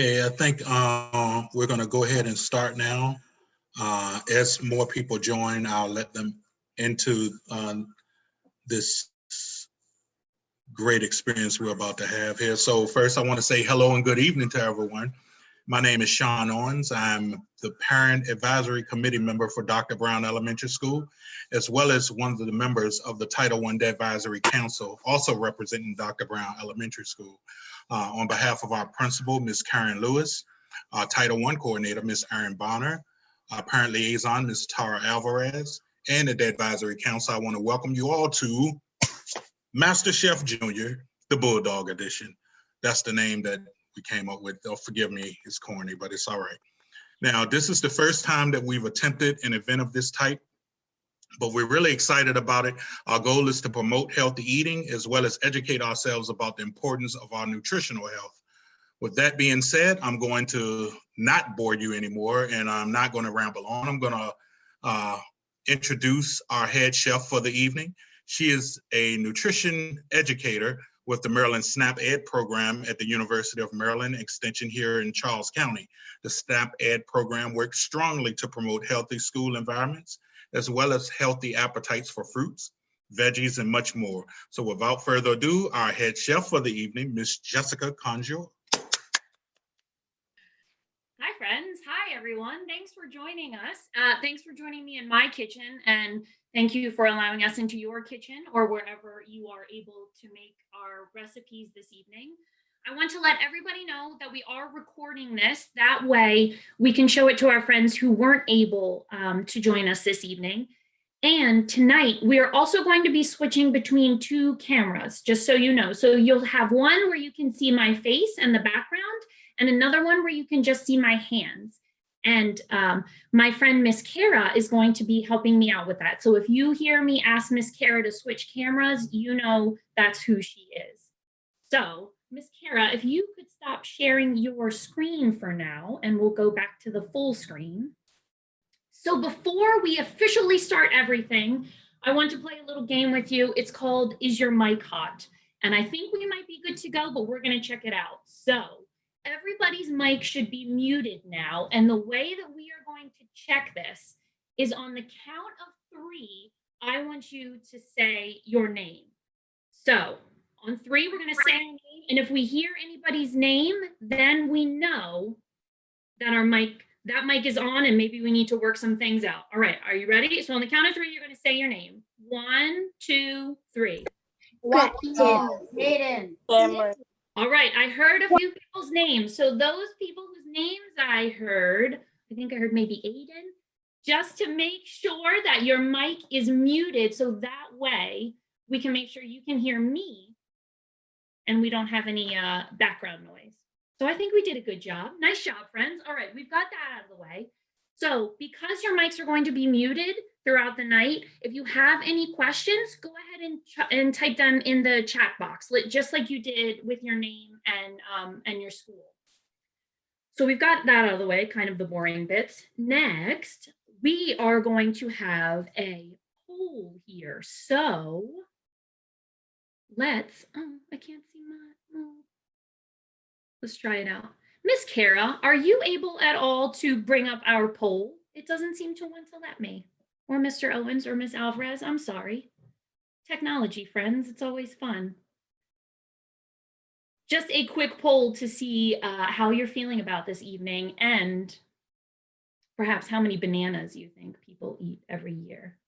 Okay, I think we're going to go ahead and start now. As more people join, I'll let them into this great experience we're about to have here. So first, I want to say hello and good evening to everyone. My name is Sean Owens. I'm the Parent Advisory Committee member for Dr. Brown Elementary School, as well as one of the members of the Title I DADvisory Council, also representing Dr. Brown Elementary School. On behalf of our principal, Ms. Karen Lewis, our Title I coordinator, Ms. Erin Bonner, our parent liaison, Ms. Tara Alvarez, and the DADvisory Council, I want to welcome you all to Master Chef Junior, the Bulldog edition. That's the name that we came up with. Oh, forgive me, it's corny, but it's all right. Now, this is the first time that we've attempted an event of this type, but we're really excited about it. Our goal is to promote healthy eating as well as educate ourselves about the importance of our nutritional health. With that being said, I'm going to not bore you anymore, and I'm not going to ramble on. I'm going to introduce our head chef for the evening. She is a nutrition educator with the Maryland SNAP Ed program at the University of Maryland Extension here in Charles County. The SNAP Ed program works strongly to promote healthy school environments, as well as healthy appetites for fruits, veggies, and much more. So without further ado, our head chef for the evening, Miss Jessica Conjour. Hi, friends. Hi, everyone. Thanks for joining us. Thanks for joining me in my kitchen, and thank you for allowing us into your kitchen or wherever you are able to make our recipes this evening. I want to let everybody know that we are recording this. That way we can show it to our friends who weren't able to join us this evening. And tonight we are also going to be switching between two cameras, just so you know. So you'll have one where you can see my face and the background, and another one where you can just see my hands. And my friend Miss Kara is going to be helping me out with that. So if you hear me ask Miss Kara to switch cameras, you know that's who she is. So Miss Kara, if you could stop sharing your screen for now, and we'll go back to the full screen. So before we officially start everything, I want to play a little game with you. It's called Is Your Mic Hot? And I think we might be good to go, but we're going to check it out. So everybody's mic should be muted now. And the way that we are going to check this is on the count of 3, I want you to say your name. So on 3, we're going to say our name. And if we hear anybody's name, then we know that that mic is on and maybe we need to work some things out. All right, are you ready? So on the count of 3, you're going to say your name. 1, 2, 3. Aiden. All right, I heard a few people's names. So those people whose names I heard, I think I heard maybe Aiden, just to make sure that your mic is muted so that way we can make sure you can hear me and we don't have any background noise. So I think we did a good job. Nice job, friends. All right, we've got that out of the way. So because your mics are going to be muted throughout the night, if you have any questions, go ahead and type them in the chat box, just like you did with your name and your school. So we've got that out of the way, kind of the boring bits. Next, we are going to have a poll here. So let's, I can't see my, let's try it out. Miss Kara, are you able at all to bring up our poll? It doesn't seem to want to let me. Or Mr. Owens or Miss Alvarez, I'm sorry. Technology, friends, it's always fun. Just a quick poll to see how you're feeling about this evening and perhaps how many bananas you think people eat every year.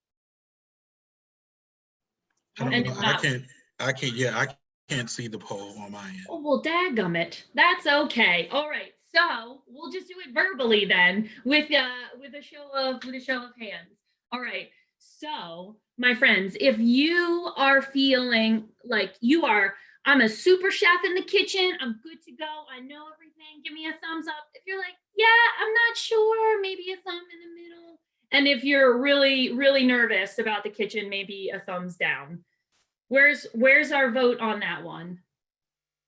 I can't see the poll on my end. Oh, well, dadgummit. That's okay. All right. So we'll just do it verbally then with a show of hands. All right. So my friends, if you are feeling like I'm a super chef in the kitchen, I'm good to go, I know everything, give me a thumbs up. If you're like, yeah, I'm not sure, maybe a thumb in the middle. And if you're really, really nervous about the kitchen, maybe a thumbs down. Where's our vote on that one?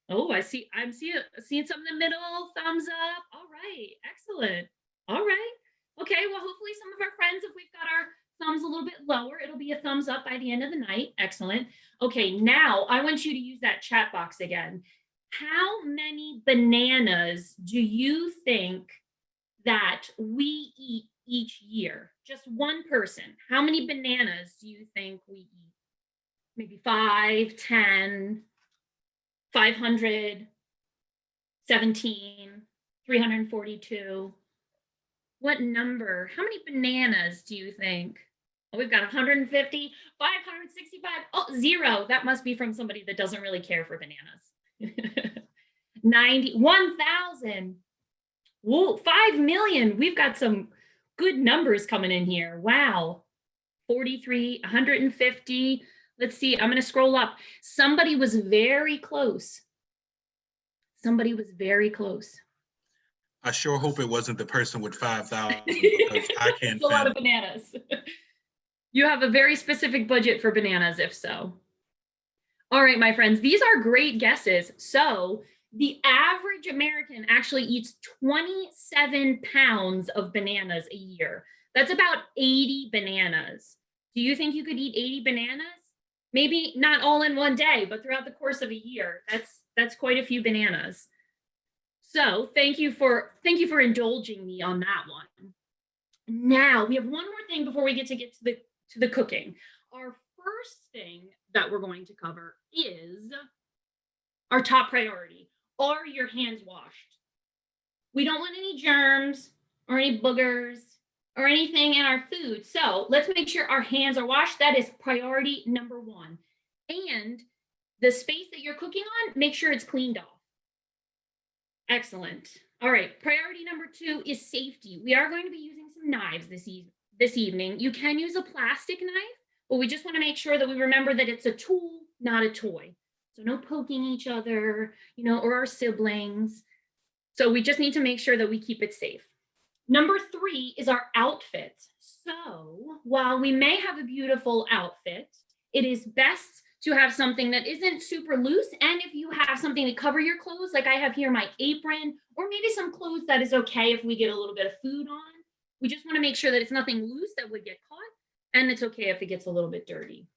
Oh, I'm seeing some in the middle, thumbs up. All right, excellent. All right. Okay, well, hopefully some of our friends, if we've got our thumbs a little bit lower, it'll be a thumbs up by the end of the night. Excellent. Okay, now I want you to use that chat box again. How many bananas do you think that we eat each year? Just one person. How many bananas do you think we eat? Maybe 5, 10, 500, 17, 342. What number? How many bananas do you think? Oh, we've got 150, 565. Oh, 0. That must be from somebody that doesn't really care for bananas. 90, 1,000. Whoa, 5 million. We've got some good numbers coming in here. Wow. 43, 150. Let's see. I'm going to scroll up. Somebody was very close. Somebody was very close. I sure hope it wasn't the person with 5,000 because I can't. It's a lot of bananas. You have a very specific budget for bananas, if so. All right, my friends, these are great guesses. So the average American actually eats 27 pounds of bananas a year. That's about 80 bananas. Do you think you could eat 80 bananas? Maybe not all in one day, but throughout the course of a year. That's quite a few bananas. So thank you for indulging me on that one. Now we have one more thing before we get to the cooking. Our first thing that we're going to cover is our top priority. Are your hands washed? We don't want any germs or any boogers or anything in our food. So let's make sure our hands are washed. That is priority number 1. And the space that you're cooking on, make sure it's cleaned off. Excellent. All right, priority number 2 is safety. We are going to be using some knives this evening. You can use a plastic knife, but we just want to make sure that we remember that it's a tool, not a toy. So no poking each other, or our siblings. So we just need to make sure that we keep it safe. Number 3 is our outfit. So while we may have a beautiful outfit, it is best to have something that isn't super loose. And if you have something to cover your clothes, like I have here my apron, or maybe some clothes that is okay if we get a little bit of food on. We just want to make sure that it's nothing loose that would get caught, and it's okay if it gets a little bit dirty.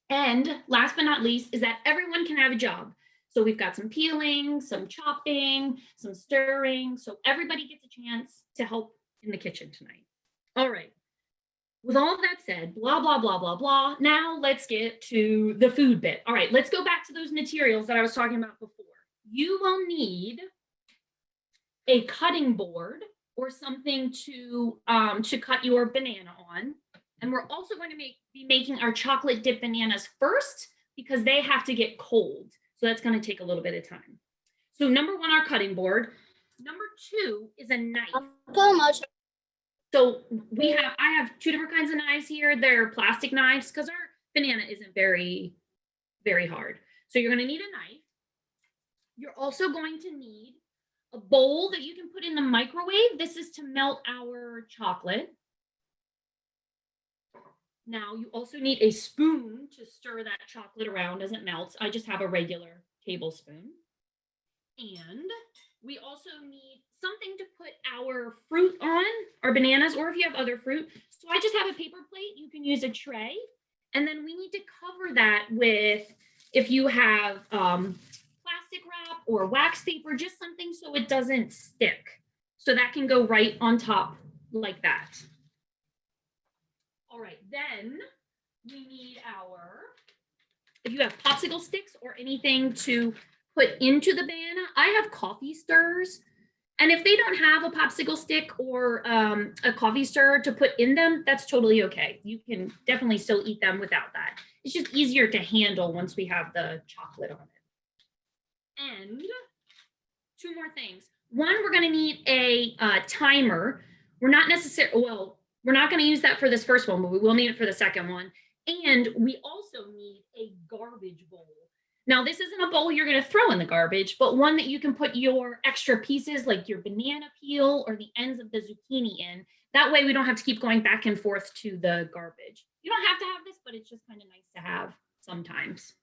And last but not least is that everyone can have a job. So we've got some peeling, some chopping, some stirring. So everybody gets a chance to help in the kitchen tonight. All right. With all of that said, blah, blah, blah, blah, blah. Now let's get to the food bit. All right, let's go back to those materials that I was talking about before. You will need a cutting board or something to cut your banana on. And we're also going to be making our chocolate dip bananas first because they have to get cold. So that's going to take a little bit of time. So number 1, our cutting board. Number 2 is a knife. So I have 2 different kinds of knives here. They're plastic knives because our banana isn't very, very hard. So you're going to need a knife. You're also going to need a bowl that you can put in the microwave. This is to melt our chocolate. Now you also need a spoon to stir that chocolate around as it melts. I just have a regular tablespoon. And we also need something to put our fruit on, our bananas, or if you have other fruit. So I just have a paper plate. You can use a tray. And then we need to cover that with, if you have plastic wrap or wax paper, just something so it doesn't stick. So that can go right on top like that. All right, then we need if you have popsicle sticks or anything to put into the banana, I have coffee stirrers. And if they don't have a popsicle stick or a coffee stirrer to put in them, that's totally okay. You can definitely still eat them without that. It's just easier to handle once we have the chocolate on it. And 2 more things. 1, we're going to need a timer. We're not going to use that for this first one, but we will need it for the second one. And we also need a garbage bowl. Now, this isn't a bowl you're going to throw in the garbage, but one that you can put your extra pieces like your banana peel or the ends of the zucchini in. That way we don't have to keep going back and forth to the garbage. You don't have to have this, but it's just kind of nice to have sometimes.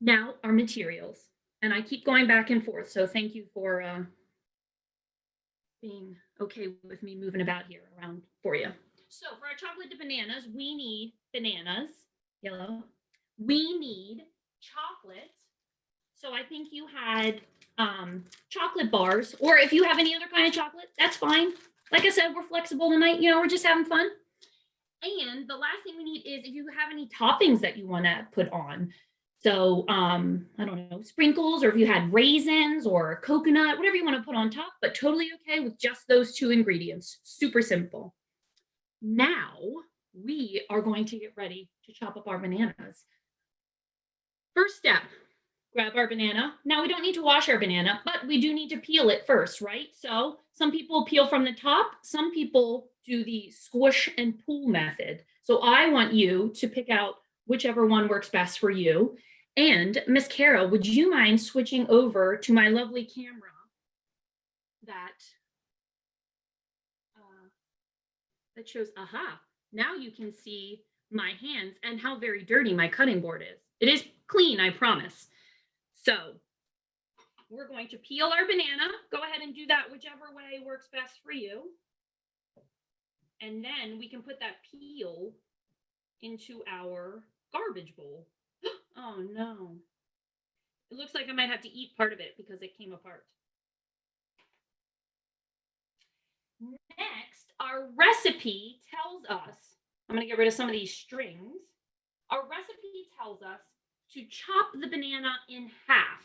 Now, our materials. And I keep going back and forth, so thank you for being okay with me moving about here around for you. So for our chocolate dip bananas, we need bananas, yellow. We need chocolate. So I think you had chocolate bars, or if you have any other kind of chocolate, that's fine. Like I said, we're flexible tonight. You know, we're just having fun. And the last thing we need is if you have any toppings that you want to put on. So I don't know, sprinkles, or if you had raisins or coconut, whatever you want to put on top, but totally okay with just those 2 ingredients. Super simple. Now we are going to get ready to chop up our bananas. First step, grab our banana. Now we don't need to wash our banana, but we do need to peel it first, right? So some people peel from the top, some people do the squish and pull method. So I want you to pick out whichever one works best for you. And Miss Kara, would you mind switching over to my lovely camera that shows, aha, now you can see my hands and how very dirty my cutting board is. It is clean, I promise. So we're going to peel our banana. Go ahead and do that whichever way works best for you. And then we can put that peel into our garbage bowl. Oh no. It looks like I might have to eat part of it because it came apart. Next, our recipe tells us, I'm going to get rid of some of these strings. Our recipe tells us to chop the banana in half.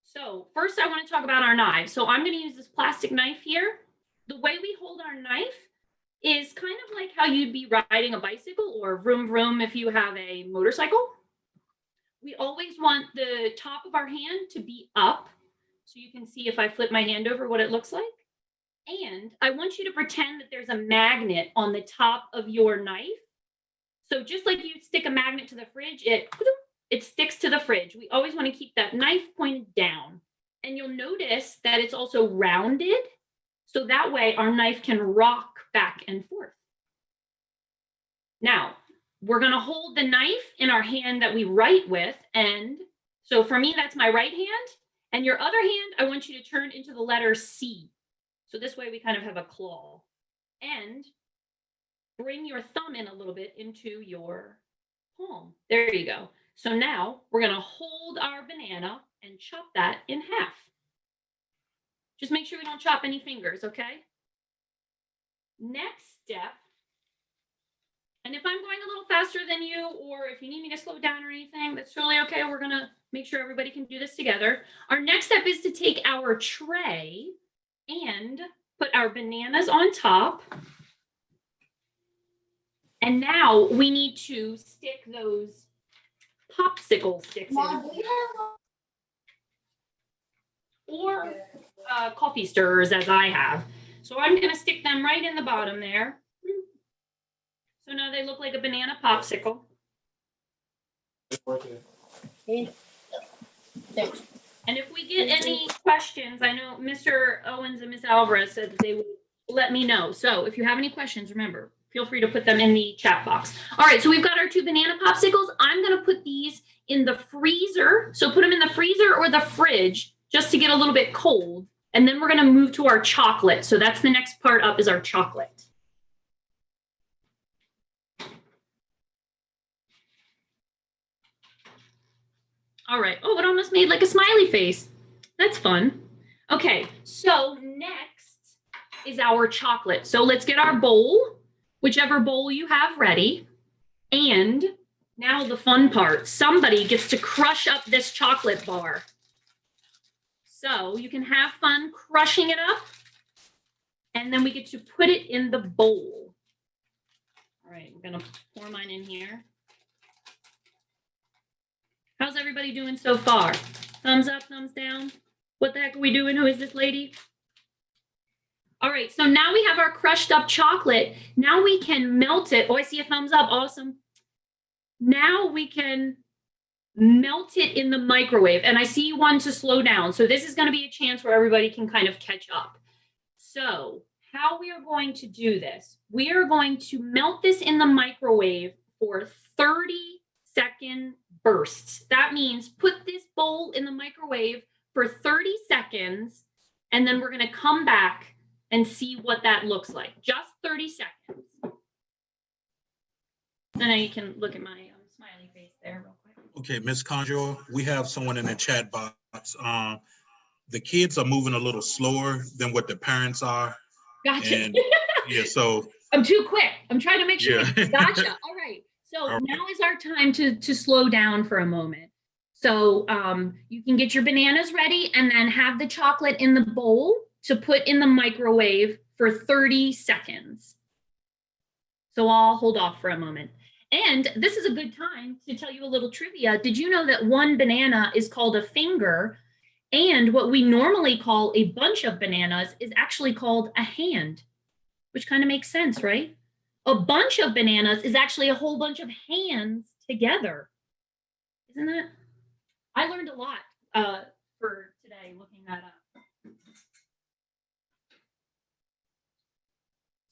So first I want to talk about our knives. So I'm going to use this plastic knife here. The way we hold our knife is kind of like how you'd be riding a bicycle, or vroom vroom if you have a motorcycle. We always want the top of our hand to be up. So you can see if I flip my hand over what it looks like. And I want you to pretend that there's a magnet on the top of your knife. So just like you'd stick a magnet to the fridge, it sticks to the fridge. We always want to keep that knife pointed down. And you'll notice that it's also rounded. So that way our knife can rock back and forth. Now, we're going to hold the knife in our hand that we write with. And so for me, that's my right hand. And your other hand, I want you to turn into the letter C. So this way we kind of have a claw. And bring your thumb in a little bit into your palm. There you go. So now we're going to hold our banana and chop that in half. Just make sure we don't chop any fingers, okay? Next step, and if I'm going a little faster than you, or if you need me to slow down or anything, that's totally okay. We're going to make sure everybody can do this together. Our next step is to take our tray and put our bananas on top. And now we need to stick those popsicle sticks in. Or coffee stirrers, as I have. So I'm going to stick them right in the bottom there. So now they look like a banana popsicle. And if we get any questions, I know Mr. Owens and Miss Alvarez said that they would let me know. So if you have any questions, remember, feel free to put them in the chat box. All right, so we've got our 2 banana popsicles. I'm going to put these in the freezer. So put them in the freezer or the fridge just to get a little bit cold. And then we're going to move to our chocolate. So that's the next part up, is our chocolate. All right. Oh, it almost made like a smiley face. That's fun. Okay, so next is our chocolate. So let's get our bowl, whichever bowl you have ready. And now the fun part. Somebody gets to crush up this chocolate bar. So you can have fun crushing it up. And then we get to put it in the bowl. All right, we're going to pour mine in here. How's everybody doing so far? Thumbs up, thumbs down? What the heck are we doing? Who is this lady? All right, so now we have our crushed up chocolate. Now we can melt it. Oh, I see a thumbs up. Awesome. Now we can melt it in the microwave. And I see one to slow down. So this is going to be a chance where everybody can kind of catch up. So how we are going to do this, we are going to melt this in the microwave for 30-second bursts. That means put this bowl in the microwave for 30 seconds, and then we're going to come back and see what that looks like. Just 30 seconds. So now you can look at my smiley face there real quick. Okay, Miss Conjour, we have someone in the chat box. The kids are moving a little slower than what the parents are. Gotcha. And yeah, so I'm too quick. I'm trying to make sure. yeah. Gotcha. All right. So All right. now is our time to slow down for a moment. So you can get your bananas ready and then have the chocolate in the bowl to put in the microwave for 30 seconds. So I'll hold off for a moment. And this is a good time to tell you a little trivia. Did you know that one banana is called a finger? And what we normally call a bunch of bananas is actually called a hand, which kind of makes sense, right? A bunch of bananas is actually a whole bunch of hands together. Isn't that? I learned a lot for today looking that up.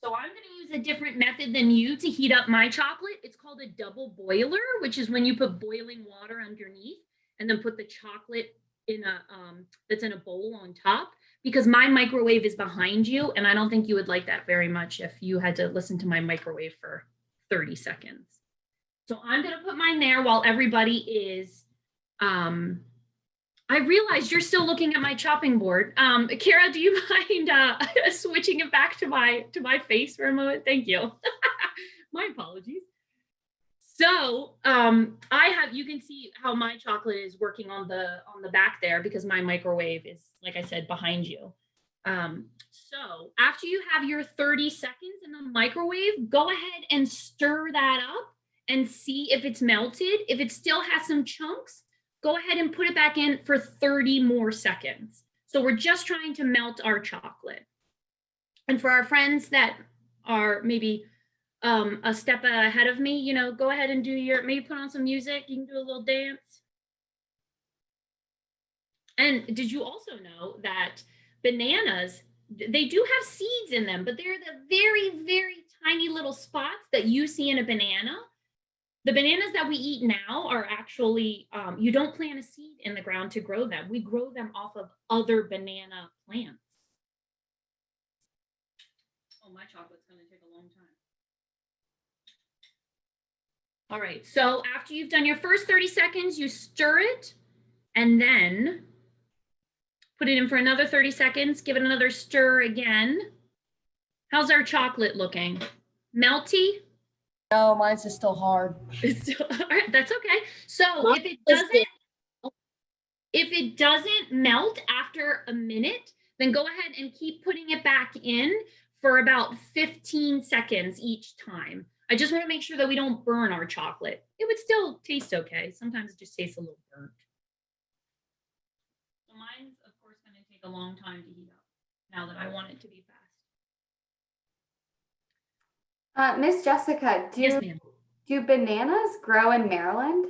So I'm going to use a different method than you to heat up my chocolate. It's called a double boiler, which is when you put boiling water underneath and then put the chocolate in a that's in a bowl on top, because my microwave is behind you and I don't think you would like that very much if you had to listen to my microwave for 30 seconds. So I'm going to put mine there while everybody is I realized you're still looking at my chopping board. Kara, do you mind switching it back to my face for a moment? Thank you. My apologies. So you can see how my chocolate is working on the back there because my microwave is, like I said, behind you. So after you have your 30 seconds in the microwave, go ahead and stir that up and see if it's melted. If it still has some chunks, go ahead and put it back in for 30 more seconds. So we're just trying to melt our chocolate. And for our friends that are maybe a step ahead of me, you know, go ahead and do maybe put on some music. You can do a little dance. And did you also know that bananas, they do have seeds in them, but they're the very, very tiny little spots that you see in a banana. The bananas that we eat now are actually, you don't plant a seed in the ground to grow them. We grow them off of other banana plants. Oh, my chocolate's going to take a long time. All right, so after you've done your first 30 seconds, you stir it and then put it in for another 30 seconds, give it another stir again. How's our chocolate looking? Melty? No, mine's just still hard. All right, that's okay. So if it doesn't melt after a minute, then go ahead and keep putting it back in for about 15 seconds each time. I just want to make sure that we don't burn our chocolate. It would still taste okay. Sometimes it just tastes a little burnt. So mine's, of course, going to take a long time to heat up now that I want it to be fast. Miss Jessica, do bananas grow in Maryland?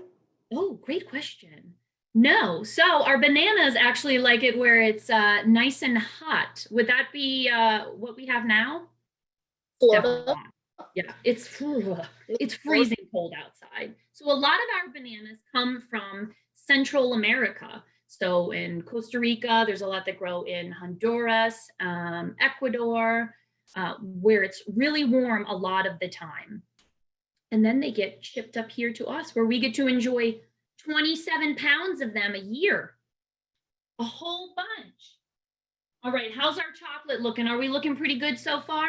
Oh, great question. No. So our bananas actually like it where it's nice and hot. Would that be what we have now? Florida. Yeah, it's freezing cold outside. So a lot of our bananas come from Central America. So in Costa Rica, there's a lot that grow in Honduras, Ecuador, where it's really warm a lot of the time. And then they get shipped up here to us where we get to enjoy 27 pounds of them a year. A whole bunch. All right, how's our chocolate looking? Are we looking pretty good so far?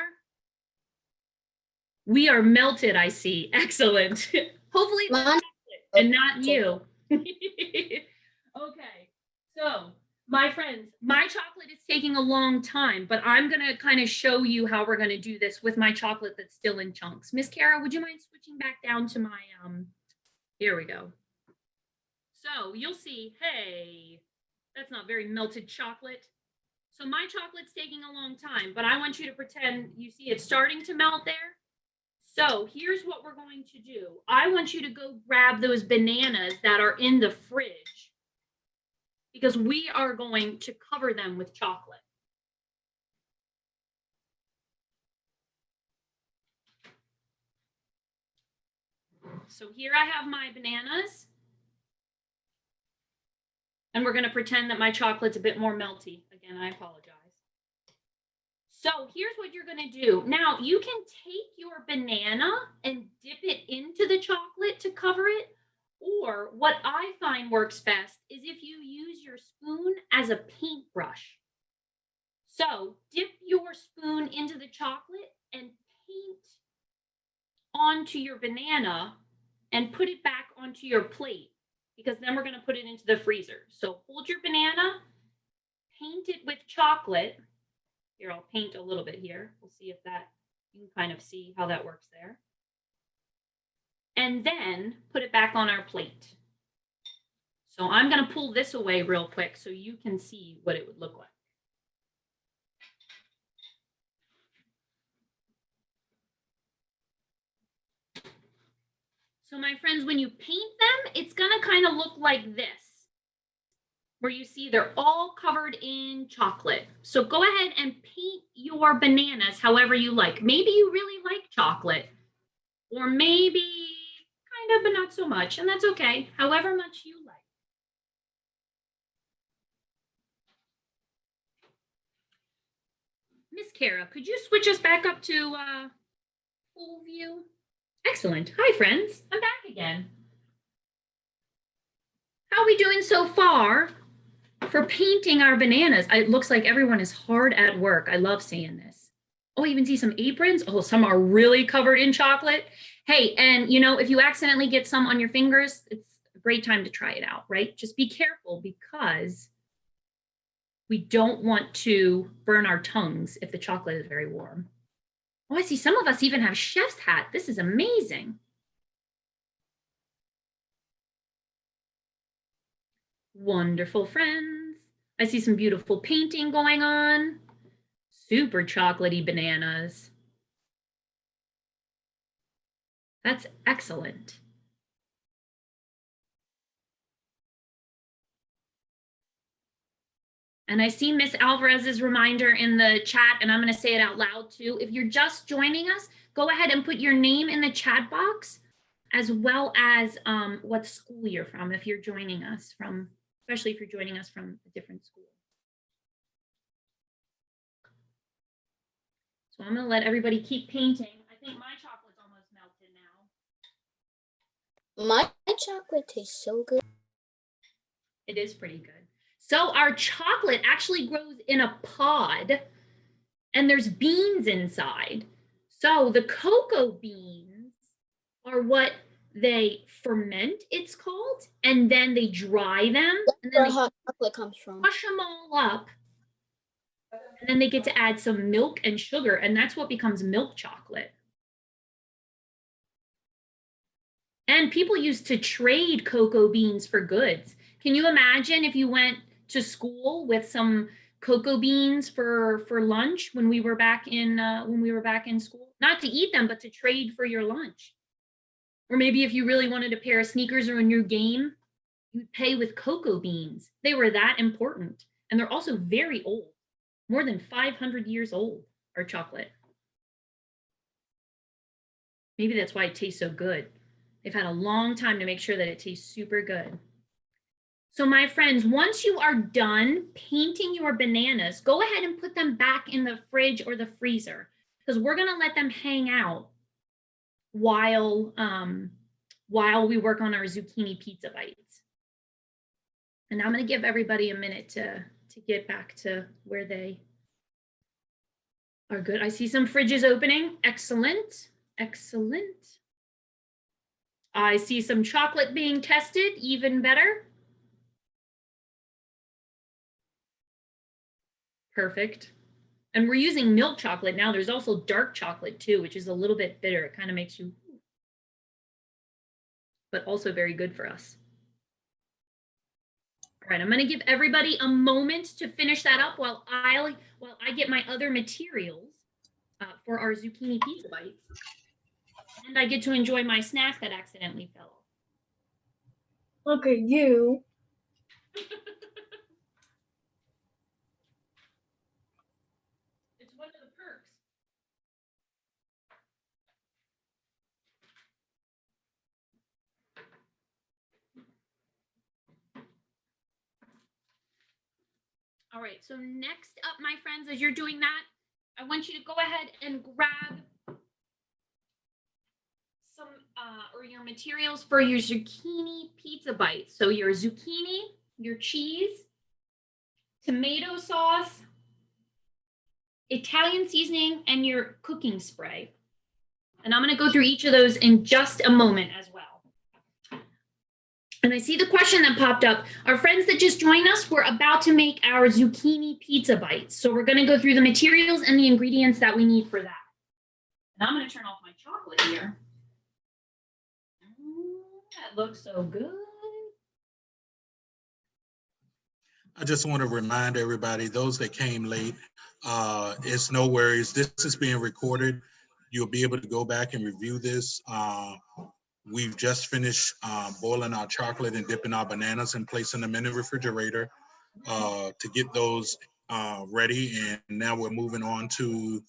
We are melted, I see. Excellent. Hopefully it's chocolate and not you. Okay, so my friends, my chocolate is taking a long time, but I'm going to kind of show you how we're going to do this with my chocolate that's still in chunks. Miss Kara, would you mind switching back down to my, here we go. So you'll see, hey, that's not very melted chocolate. So my chocolate's taking a long time, but I want you to pretend you see it starting to melt there. So here's what we're going to do. I want you to go grab those bananas that are in the fridge because we are going to cover them with chocolate. So here I have my bananas. And we're going to pretend that my chocolate's a bit more melty. Again, I apologize. So here's what you're going to do. Now, you can take your banana and dip it into the chocolate to cover it, Or what I find works best is if you use your spoon as a paintbrush. So dip your spoon into the chocolate and paint onto your banana and put it back onto your plate, because then we're going to put it into the freezer. So hold your banana, paint it with chocolate. Here, I'll paint a little bit here. We'll see if that, you can kind of see how that works there. And then put it back on our plate. So I'm going to pull this away real quick so you can see what it would look like. So my friends, when you paint them, it's going to kind of look like this, where you see they're all covered in chocolate. So go ahead and paint your bananas however you like. Maybe you really like chocolate, or maybe kind of, but not so much, and that's okay, however much you like. Miss Kara, could you switch us back up to full view? Excellent. Hi, friends. I'm back again. How are we doing so far for painting our bananas? It looks like everyone is hard at work. I love seeing this. Oh, I even see some aprons. Oh, some are really covered in chocolate. Hey, and you know, if you accidentally get some on your fingers, it's a great time to try it out, right? Just be careful, because we don't want to burn our tongues if the chocolate is very warm. Oh, I see some of us even have chef's hat. This is amazing. Wonderful, friends. I see some beautiful painting going on. Super chocolatey bananas. That's excellent. And I see Miss Alvarez's reminder in the chat, and I'm going to say it out loud too. If you're just joining us, go ahead and put your name in the chat box, as well as what school you're from, if you're joining us from, especially if you're joining us from a different school. So I'm going to let everybody keep painting. I think my chocolate's almost melted now. My chocolate tastes so good. It is pretty good. So our chocolate actually grows in a pod, and there's beans inside. So the cocoa beans are what they ferment, it's called, and then they dry them. And then That's where hot chocolate comes from. crush them all up. And then they get to add some milk and sugar, and that's what becomes milk chocolate. And people used to trade cocoa beans for goods. Can you imagine if you went to school with some cocoa beans for lunch when we were back in school? Not to eat them, but to trade for your lunch. Or maybe if you really wanted a pair of sneakers or a new game, you'd pay with cocoa beans. They were that important. And they're also very old. More than 500 years old, our chocolate. Maybe that's why it tastes so good. They've had a long time to make sure that it tastes super good. So my friends, once you are done painting your bananas, go ahead and put them back in the fridge or the freezer, because we're going to let them hang out while we work on our zucchini pizza bites. And I'm going to give everybody a minute to get back to where they are good. I see some fridges opening. Excellent. Excellent. I see some chocolate being tested. Even better. Perfect. And we're using milk chocolate now. There's also dark chocolate too, which is a little bit bitter. It kind of makes you, but also very good for us. All right, I'm going to give everybody a moment to finish that up while I get my other materials for our zucchini pizza bites. And I get to enjoy my snack that accidentally fell off. Look at you. It's one of the perks. All right, so next up, my friends, as you're doing that, I want you to go ahead and grab some or your materials for your zucchini pizza bites. So your zucchini, your cheese, tomato sauce, Italian seasoning, and your cooking spray. And I'm going to go through each of those in just a moment as well. And I see the question that popped up. Our friends that just joined us, we're about to make our zucchini pizza bites. So we're going to go through the materials and the ingredients that we need for that. And I'm going to turn off my chocolate here. That looks so good. I just want to remind everybody, those that came late, it's no worries. This is being recorded. You'll be able to go back and review this. We've just finished boiling our chocolate and dipping our bananas and placing them in the refrigerator to get those ready. And now we're moving on to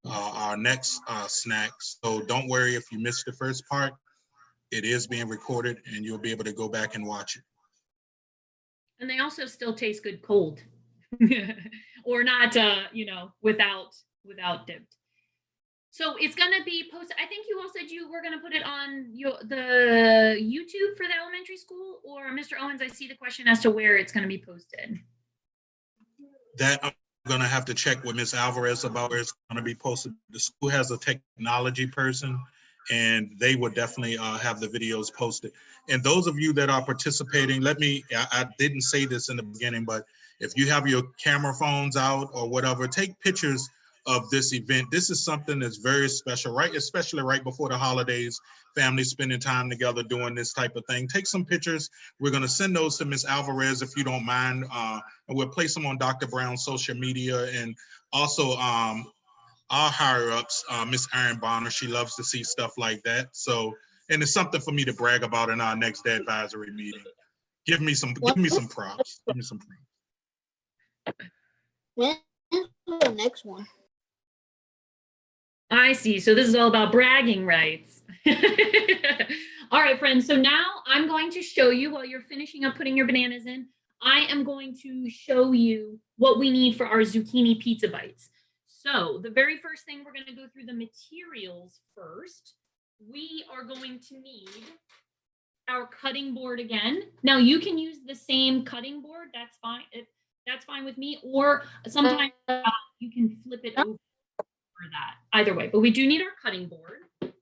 our next snack. So don't worry if you missed the first part. It is being recorded and you'll be able to go back and watch it. And they also still taste good cold or not, without dipped. So it's going to be posted. I think you all said you were going to put it on the YouTube for the elementary school, or Mr. Owens, I see the question as to where it's going to be posted. That I'm going to have to check with Ms. Alvarez about where it's going to be posted. The school has a technology person, and they will definitely have the videos posted. And those of you that are participating, I didn't say this in the beginning, but if you have your camera phones out or whatever, take pictures of this event. This is something that's very special, right? Especially right before the holidays, families spending time together doing this type of thing. Take some pictures. We're going to send those to Ms. Alvarez if you don't mind. And we'll place them on Dr. Brown's social media, and also our higher ups, Miss Erin Bonner. She loves to see stuff like that. So, and it's something for me to brag about in our next DADvisory meeting. Give me some props. Give me some props. When's the next one? I see. So this is all about bragging rights. All right, friends. So now I'm going to show you, while you're finishing up putting your bananas in, I am going to show you what we need for our zucchini pizza bites. So the very first thing, we're going to go through the materials first. We are going to need our cutting board again. Now you can use the same cutting board. That's fine. That's fine with me. Or sometimes you can flip it over for that. Either way, but we do need our cutting board.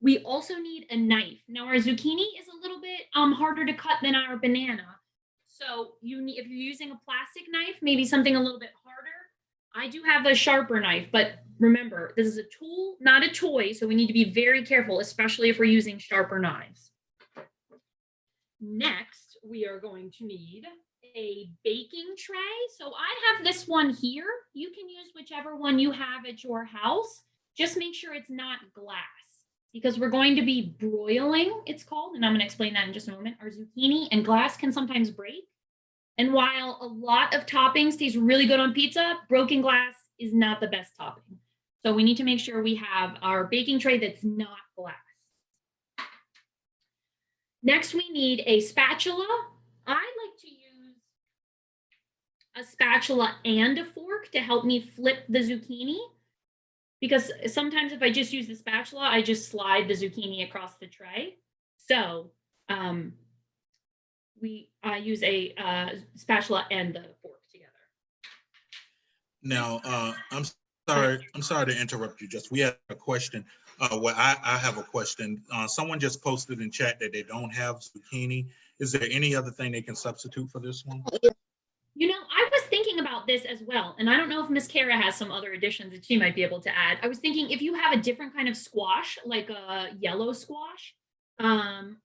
We also need a knife. Now our zucchini is a little bit harder to cut than our banana. So if you're using a plastic knife, maybe something a little bit harder. I do have a sharper knife, but remember, this is a tool, not a toy. So we need to be very careful, especially if we're using sharper knives. Next, we are going to need a baking tray. So I have this one here. You can use whichever one you have at your house. Just make sure it's not glass, because we're going to be broiling, it's called, and I'm going to explain that in just a moment. Our zucchini, and glass can sometimes break. And while a lot of toppings taste really good on pizza, broken glass is not the best topping. So we need to make sure we have our baking tray that's not glass. Next, we need a spatula. I like to use a spatula and a fork to help me flip the zucchini, because sometimes if I just use the spatula, I just slide the zucchini across the tray. So I use a spatula and the fork together. Now, I'm sorry to interrupt you. Just, we had a question. I have a question. Someone just posted in chat that they don't have zucchini. Is there any other thing they can substitute for this one? You know, I was thinking about this as well, and I don't know if Miss Kara has some other additions that she might be able to add. I was thinking if you have a different kind of squash, like a yellow squash,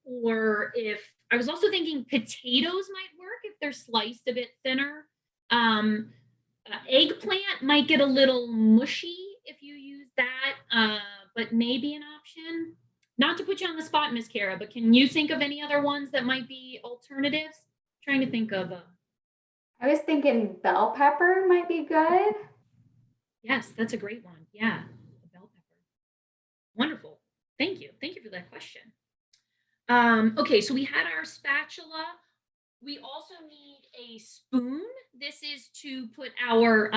or if I was also thinking potatoes might work if they're sliced a bit thinner. Eggplant might get a little mushy if you use that, but maybe an option. Not to put you on the spot, Miss Kara, but can you think of any other ones that might be alternatives? Trying to think of. I was thinking bell pepper might be good. Yes, that's a great one. Yeah, the bell pepper. Wonderful. Thank you. Thank you for that question. Okay, so we had our spatula. We also need a spoon. This is to put our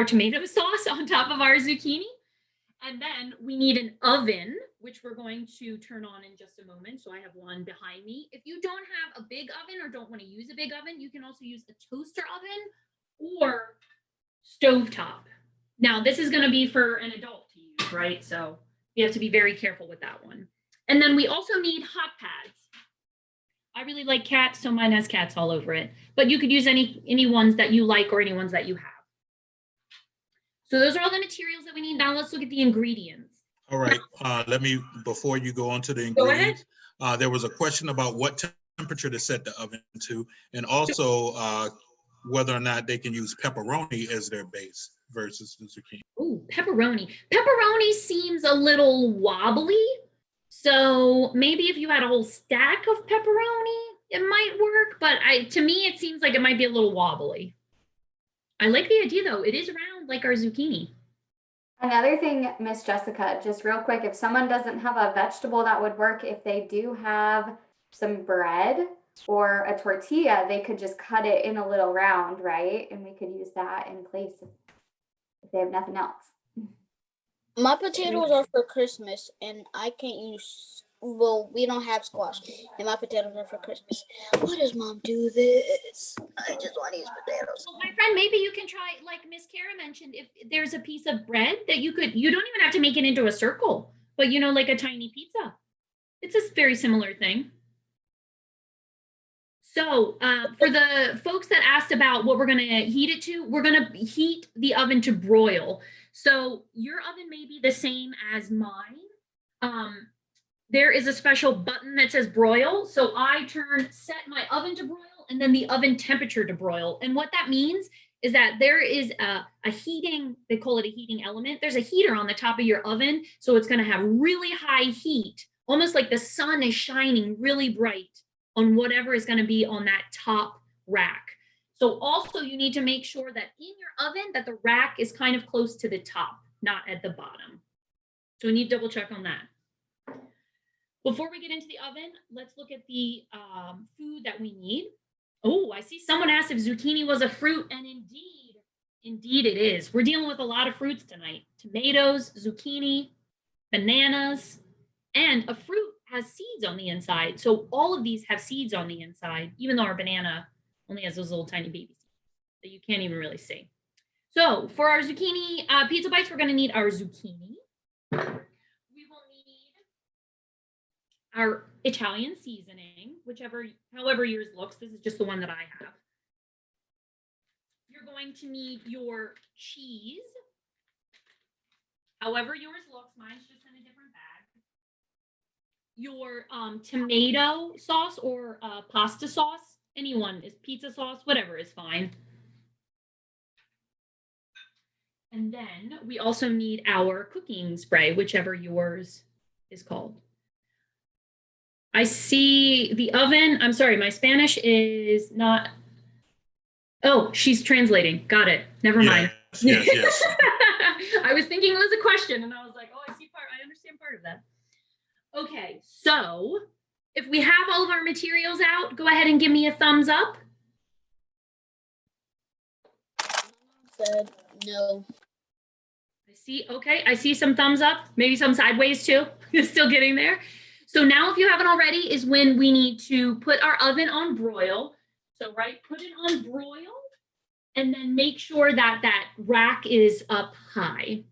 tomato sauce on top of our zucchini. And then we need an oven, which we're going to turn on in just a moment. So I have one behind me. If you don't have a big oven or don't want to use a big oven, you can also use a toaster oven or stovetop. Now, this is going to be for an adult to use, right? So you have to be very careful with that one. And then we also need hot pads. I really like cats, so mine has cats all over it. But you could use any ones that you like or any ones that you have. So those are all the materials that we need. Now let's look at the ingredients. All right, before you go on to the Go ahead. ingredients, there was a question about what temperature to set the oven to, and also whether or not they can use pepperoni as their base versus the zucchini. Ooh, pepperoni. Pepperoni seems a little wobbly. So maybe if you had a whole stack of pepperoni, it might work. But to me, it seems like it might be a little wobbly. I like the idea, though. It is round like our zucchini. Another thing, Miss Jessica, just real quick, if someone doesn't have a vegetable that would work, if they do have some bread or a tortilla, they could just cut it in a little round, right? And we could use that in place if they have nothing else. My potatoes are for Christmas, and I can't use. Well, we don't have squash, and my potatoes are for Christmas. Why does Mom do this? I just want to use potatoes. Well, my friend, maybe you can try, like Miss Kara mentioned, if there's a piece of bread that you don't even have to make it into a circle, but like a tiny pizza. It's a very similar thing. So for the folks that asked about what we're going to heat it to, we're going to heat the oven to broil. So your oven may be the same as mine. There is a special button that says broil. So I set my oven to broil and then the oven temperature to broil. And what that means is that there is a heating, they call it a heating element. There's a heater on the top of your oven. So it's going to have really high heat, almost like the sun is shining really bright on whatever is going to be on that top rack. So also you need to make sure that in your oven that the rack is kind of close to the top, not at the bottom. So we need to double check on that. Before we get into the oven, let's look at the food that we need. Oh, I see someone asked if zucchini was a fruit, and indeed it is. We're dealing with a lot of fruits tonight. Tomatoes, zucchini, bananas, and a fruit has seeds on the inside. So all of these have seeds on the inside, even though our banana only has those little tiny baby seeds that you can't even really see. So for our zucchini pizza bites, we're going to need our zucchini. We will need our Italian seasoning, however yours looks. This is just the one that I have. You're going to need your cheese. However yours looks, mine's just in a different bag. Your tomato sauce or pasta sauce, anyone is pizza sauce, whatever is fine. And then we also need our cooking spray, whichever yours is called. I see the oven. I'm sorry, my Spanish is not. Oh, she's translating. Got it. Never mind. Yes. I was thinking it was a question and I was like, oh, I understand part of that. Okay, so if we have all of our materials out, go ahead and give me a thumbs up. Said no. I see some thumbs up, maybe some sideways too. Still getting there. So now if you haven't already is when we need to put our oven on broil. So put it on broil and then make sure that that rack is up high.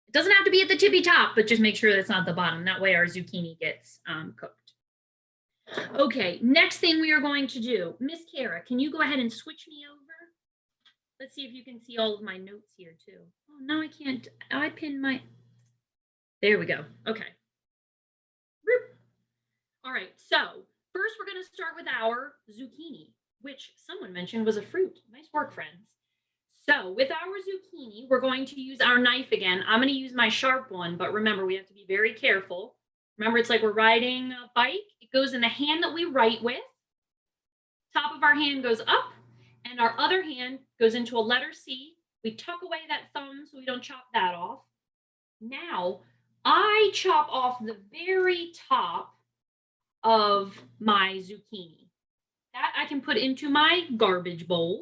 It doesn't have to be at the tippy top, but just make sure that's not the bottom. That way our zucchini gets cooked. Okay, next thing we are going to do, Miss Kara, can you go ahead and switch me over? Let's see if you can see all of my notes here too. Oh, no, I can't. I pinned there we go. Okay. All right, so first we're going to start with our zucchini, which someone mentioned was a fruit. Nice work, friends. So with our zucchini, we're going to use our knife again. I'm going to use my sharp one, but remember, we have to be very careful. Remember, it's like we're riding a bike. It goes in the hand that we write with. Top of our hand goes up, and our other hand goes into a letter C. We tuck away that thumb so we don't chop that off. Now, I chop off the very top of my zucchini. That I can put into my garbage bowl.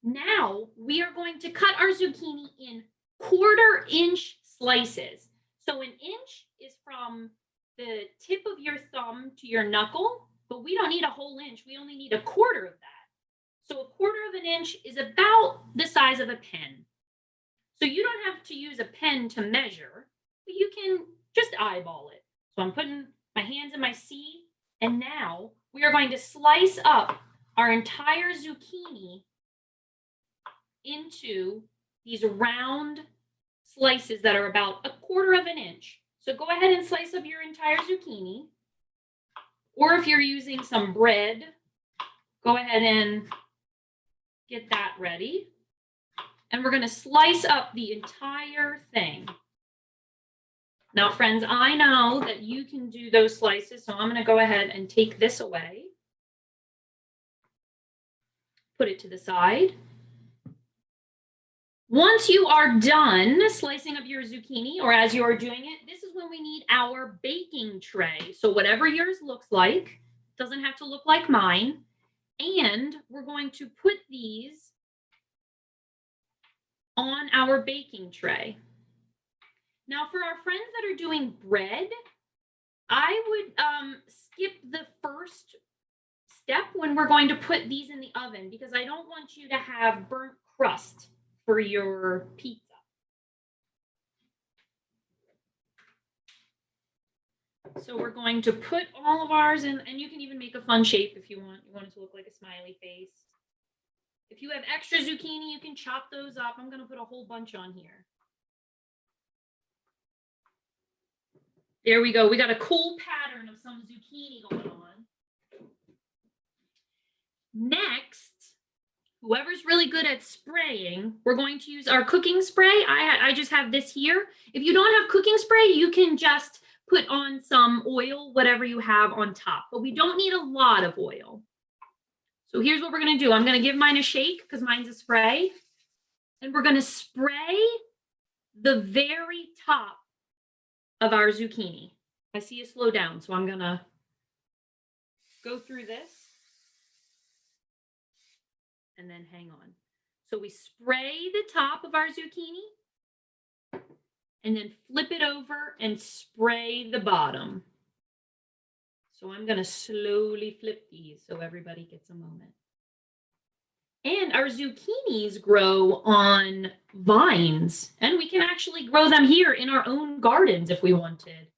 Now we are going to cut our zucchini in 1/4 inch slices. So an inch is from the tip of your thumb to your knuckle, but we don't need a whole inch. We only need 1/4 of that. So 1/4 of an inch is about the size of a pen. So you don't have to use a pen to measure, but you can just eyeball it. So I'm putting my hands in my C, and now we are going to slice up our entire zucchini into these round slices that are about 1/4 of an inch. So go ahead and slice up your entire zucchini. Or if you're using some bread, go ahead and get that ready. And we're going to slice up the entire thing. Now, friends, I know that you can do those slices, so I'm going to go ahead and take this away. Put it to the side. Once you are done slicing up your zucchini, or as you are doing it, this is when we need our baking tray. So whatever yours looks like, doesn't have to look like mine. And we're going to put these on our baking tray. Now, for our friends that are doing bread, I would skip the first step when we're going to put these in the oven, because I don't want you to have burnt crust for your pizza. So we're going to put all of ours in, and you can even make a fun shape if you want. You want it to look like a smiley face. If you have extra zucchini, you can chop those up. I'm going to put a whole bunch on here. There we go. We got a cool pattern of some zucchini going on. Next, whoever's really good at spraying, we're going to use our cooking spray. I just have this here. If you don't have cooking spray, you can just put on some oil, whatever you have on top. But we don't need a lot of oil. So here's what we're going to do. I'm going to give mine a shake because mine's a spray. And we're going to spray the very top of our zucchini. I see you slow down, so I'm going to go through this and then hang on. So we spray the top of our zucchini and then flip it over and spray the bottom. So I'm going to slowly flip these so everybody gets a moment. And our zucchinis grow on vines, and we can actually grow them here in our own gardens if we wanted.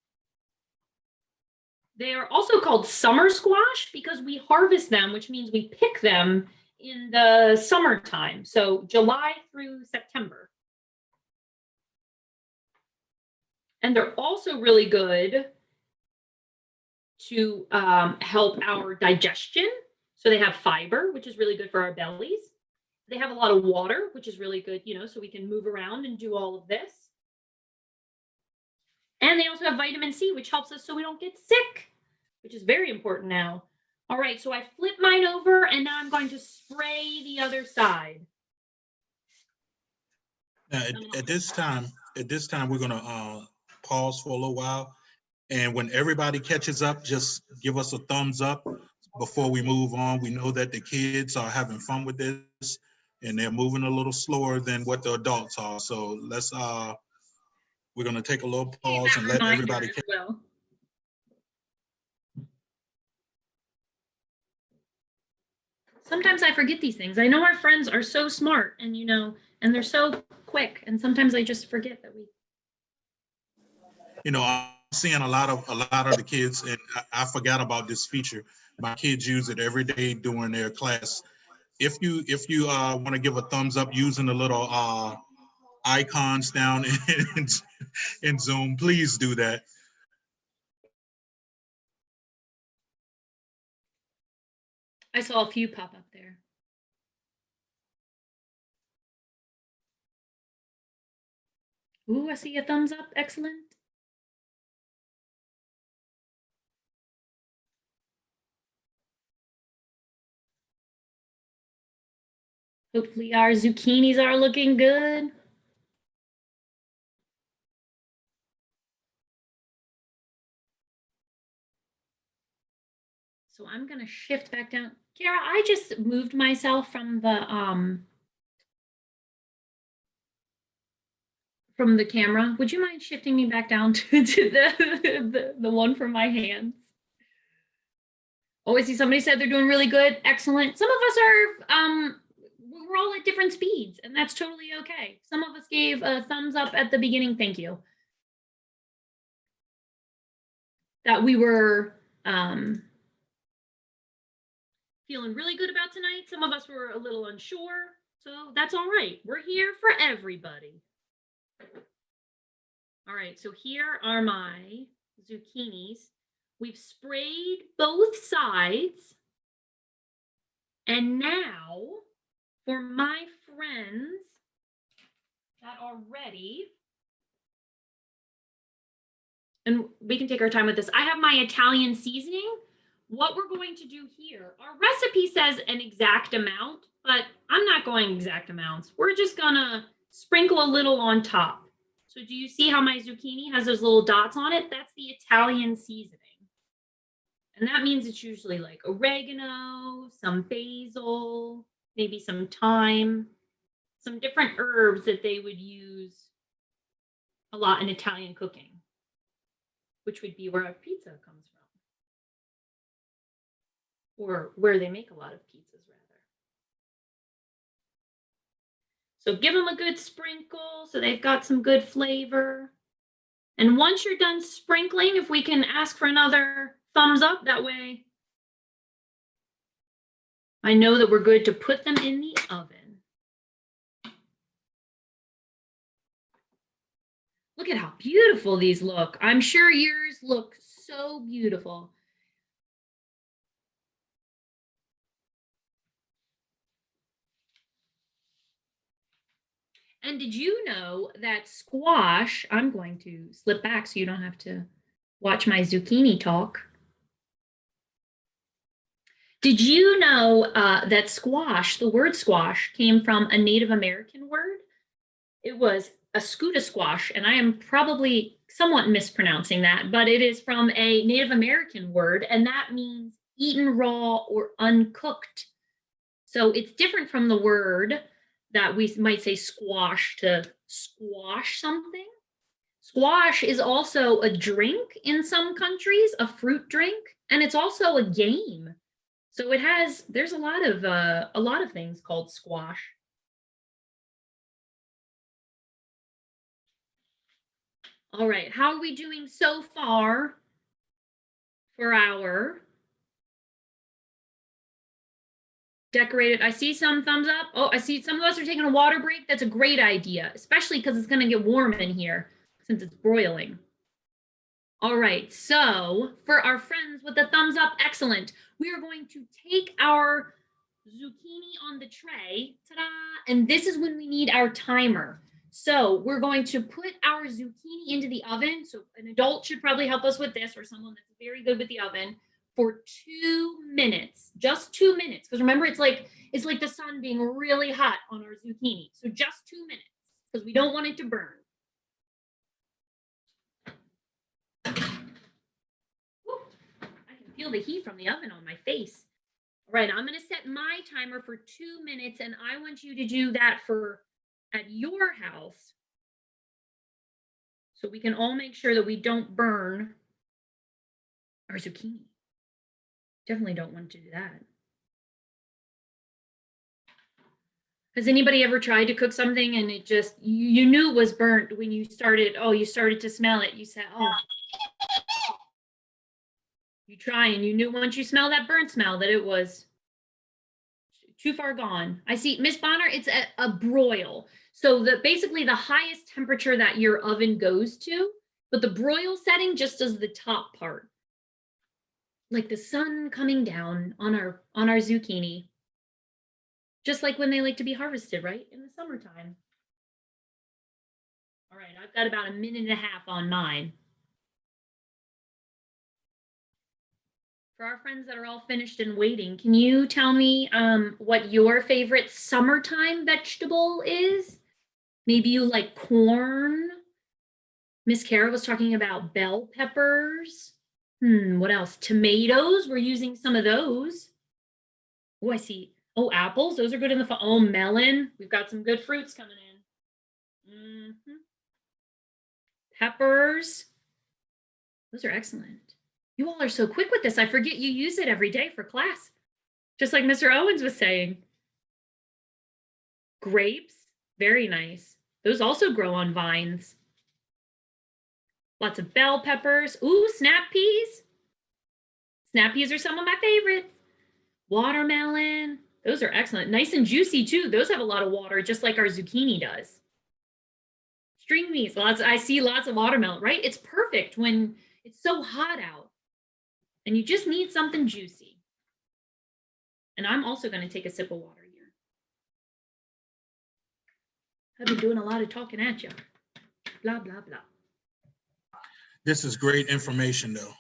They are also called summer squash because we harvest them, which means we pick them in the summertime, so July through September. And they're also really good to help our digestion. So they have fiber, which is really good for our bellies. They have a lot of water, which is really good, you know, so we can move around and do all of this. And they also have vitamin C, which helps us so we don't get sick, which is very important now. All right, so I flip mine over, and now I'm going to spray the other side. Now, at this time, we're gonna pause for a little while. And when everybody catches up, just give us a thumbs up before we move on. We know that the kids are having fun with this and they're moving a little slower than what the adults are. So let's, we're gonna take a little pause and let everybody catch up. Sometimes I forget these things. I know our friends are so smart and, you know, and they're so quick. And sometimes I just forget that we. You know, I'm seeing a lot of the kids, and I forgot about this feature. My kids use it every day during their class. If you want to give a thumbs up using the little icons down in Zoom, please do that. I saw a few pop up there. Ooh, I see a thumbs up. Excellent. Hopefully our zucchinis are looking good. So I'm gonna shift back down. Kara, I just moved myself from the from the camera, would you mind shifting me back down to the one from my hands? Oh, I see somebody said they're doing really good. Excellent. Some of us are, we're all at different speeds, and that's totally okay. Some of us gave a thumbs up at the beginning. Thank you. That we were feeling really good about tonight. Some of us were a little unsure, so that's all right. We're here for everybody. All right, so here are my zucchinis. We've sprayed both sides. And now for my friends that are ready, and we can take our time with this. I have my Italian seasoning. What we're going to do here, our recipe says an exact amount, but I'm not going exact amounts. We're just gonna sprinkle a little on top. So do you see how my zucchini has those little dots on it? That's the Italian seasoning. And that means it's usually like oregano, some basil, maybe some thyme, some different herbs that they would use a lot in Italian cooking, which would be where a pizza comes from, or where they make a lot of pizzas, rather. So give them a good sprinkle so they've got some good flavor. And once you're done sprinkling, if we can ask for another thumbs up, that way I know that we're good to put them in the oven. Look at how beautiful these look. I'm sure yours look so beautiful. And did you know that squash, I'm going to slip back so you don't have to watch my zucchini talk. Did you know that squash, the word squash, came from a Native American word? It was Ascuta squash, and I am probably somewhat mispronouncing that, but it is from a Native American word, and that means eaten raw or uncooked. So it's different from the word that we might say squash, to squash something. Squash is also a drink in some countries, a fruit drink, and it's also a game. So there's a lot of things called squash. All right, how are we doing so far for our decorated? I see some thumbs up. Oh, I see some of us are taking a water break. That's a great idea, especially because it's going to get warm in here since it's broiling. All right, so for our friends with the thumbs up, excellent. We are going to take our zucchini on the tray, ta-da, and this is when we need our timer. So we're going to put our zucchini into the oven. So an adult should probably help us with this, or someone that's very good with the oven, for 2 minutes, just 2 minutes. Because remember, it's like the sun being really hot on our zucchini. So just 2 minutes, because we don't want it to burn. I can feel the heat from the oven on my face. All right, I'm going to set my timer for 2 minutes, and I want you to do that at your house, so we can all make sure that we don't burn our zucchini. Definitely don't want to do that. Has anybody ever tried to cook something and it just, you knew it was burnt when you started to smell it. You said, oh. You try and you knew once you smell that burnt smell that it was too far gone. I see, Miss Bonner, it's a broil. So basically the highest temperature that your oven goes to, but the broil setting just does the top part. Like the sun coming down on our zucchini. Just like when they like to be harvested, right? In the summertime. All right, I've got about 1.5 minutes on mine. For our friends that are all finished and waiting, can you tell me what your favorite summertime vegetable is? Maybe you like corn. Miss Kara was talking about bell peppers. What else? Tomatoes. We're using some of those. Oh, I see. Oh, apples. Those are good in the fall. Oh, melon. We've got some good fruits coming in. peppers. Those are excellent. You all are so quick with this. I forget you use it every day for class. Just like Mr. Owens was saying. Grapes, very nice. Those also grow on vines. Lots of bell peppers. Ooh, snap peas. Snap peas are some of my favorites. Watermelon. Those are excellent. Nice and juicy too. Those have a lot of water, just like our zucchini does. String beans. I see lots of watermelon, right? It's perfect when it's so hot out and you just need something juicy. And I'm also going to take a sip of water here. I've been doing a lot of talking at you. Blah, blah, blah. This is great information, though.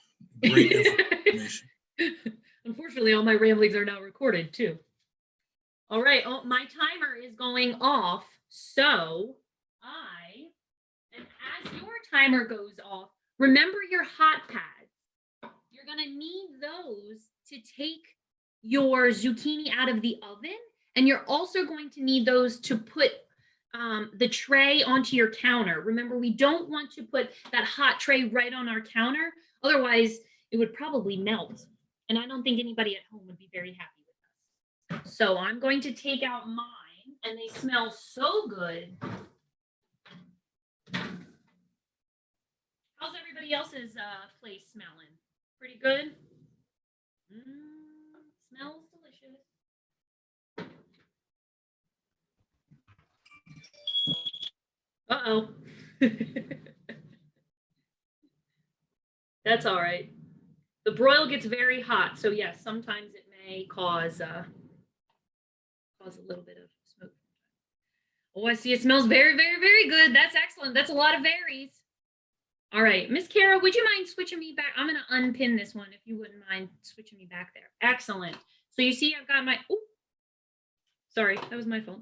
Great information. Unfortunately, all my ramblings are now recorded too. All right, my timer is going off. So and as your timer goes off, remember your hot pads. You're gonna need those to take your zucchini out of the oven. And you're also going to need those to put the tray onto your counter. Remember, we don't want to put that hot tray right on our counter. Otherwise, it would probably melt. And I don't think anybody at home would be very happy with us. So I'm going to take out mine, and they smell so good. How's everybody else's place smelling? Pretty good? Smells delicious. Uh-oh. That's all right. The broil gets very hot, so yes, sometimes it may cause a little bit of smoke. Oh, I see it smells very, very, very good. That's excellent. That's a lot of berries. All right, Miss Kara, would you mind switching me back? I'm gonna unpin this one if you wouldn't mind switching me back there. Excellent. So you see I've got my, sorry, that was my fault.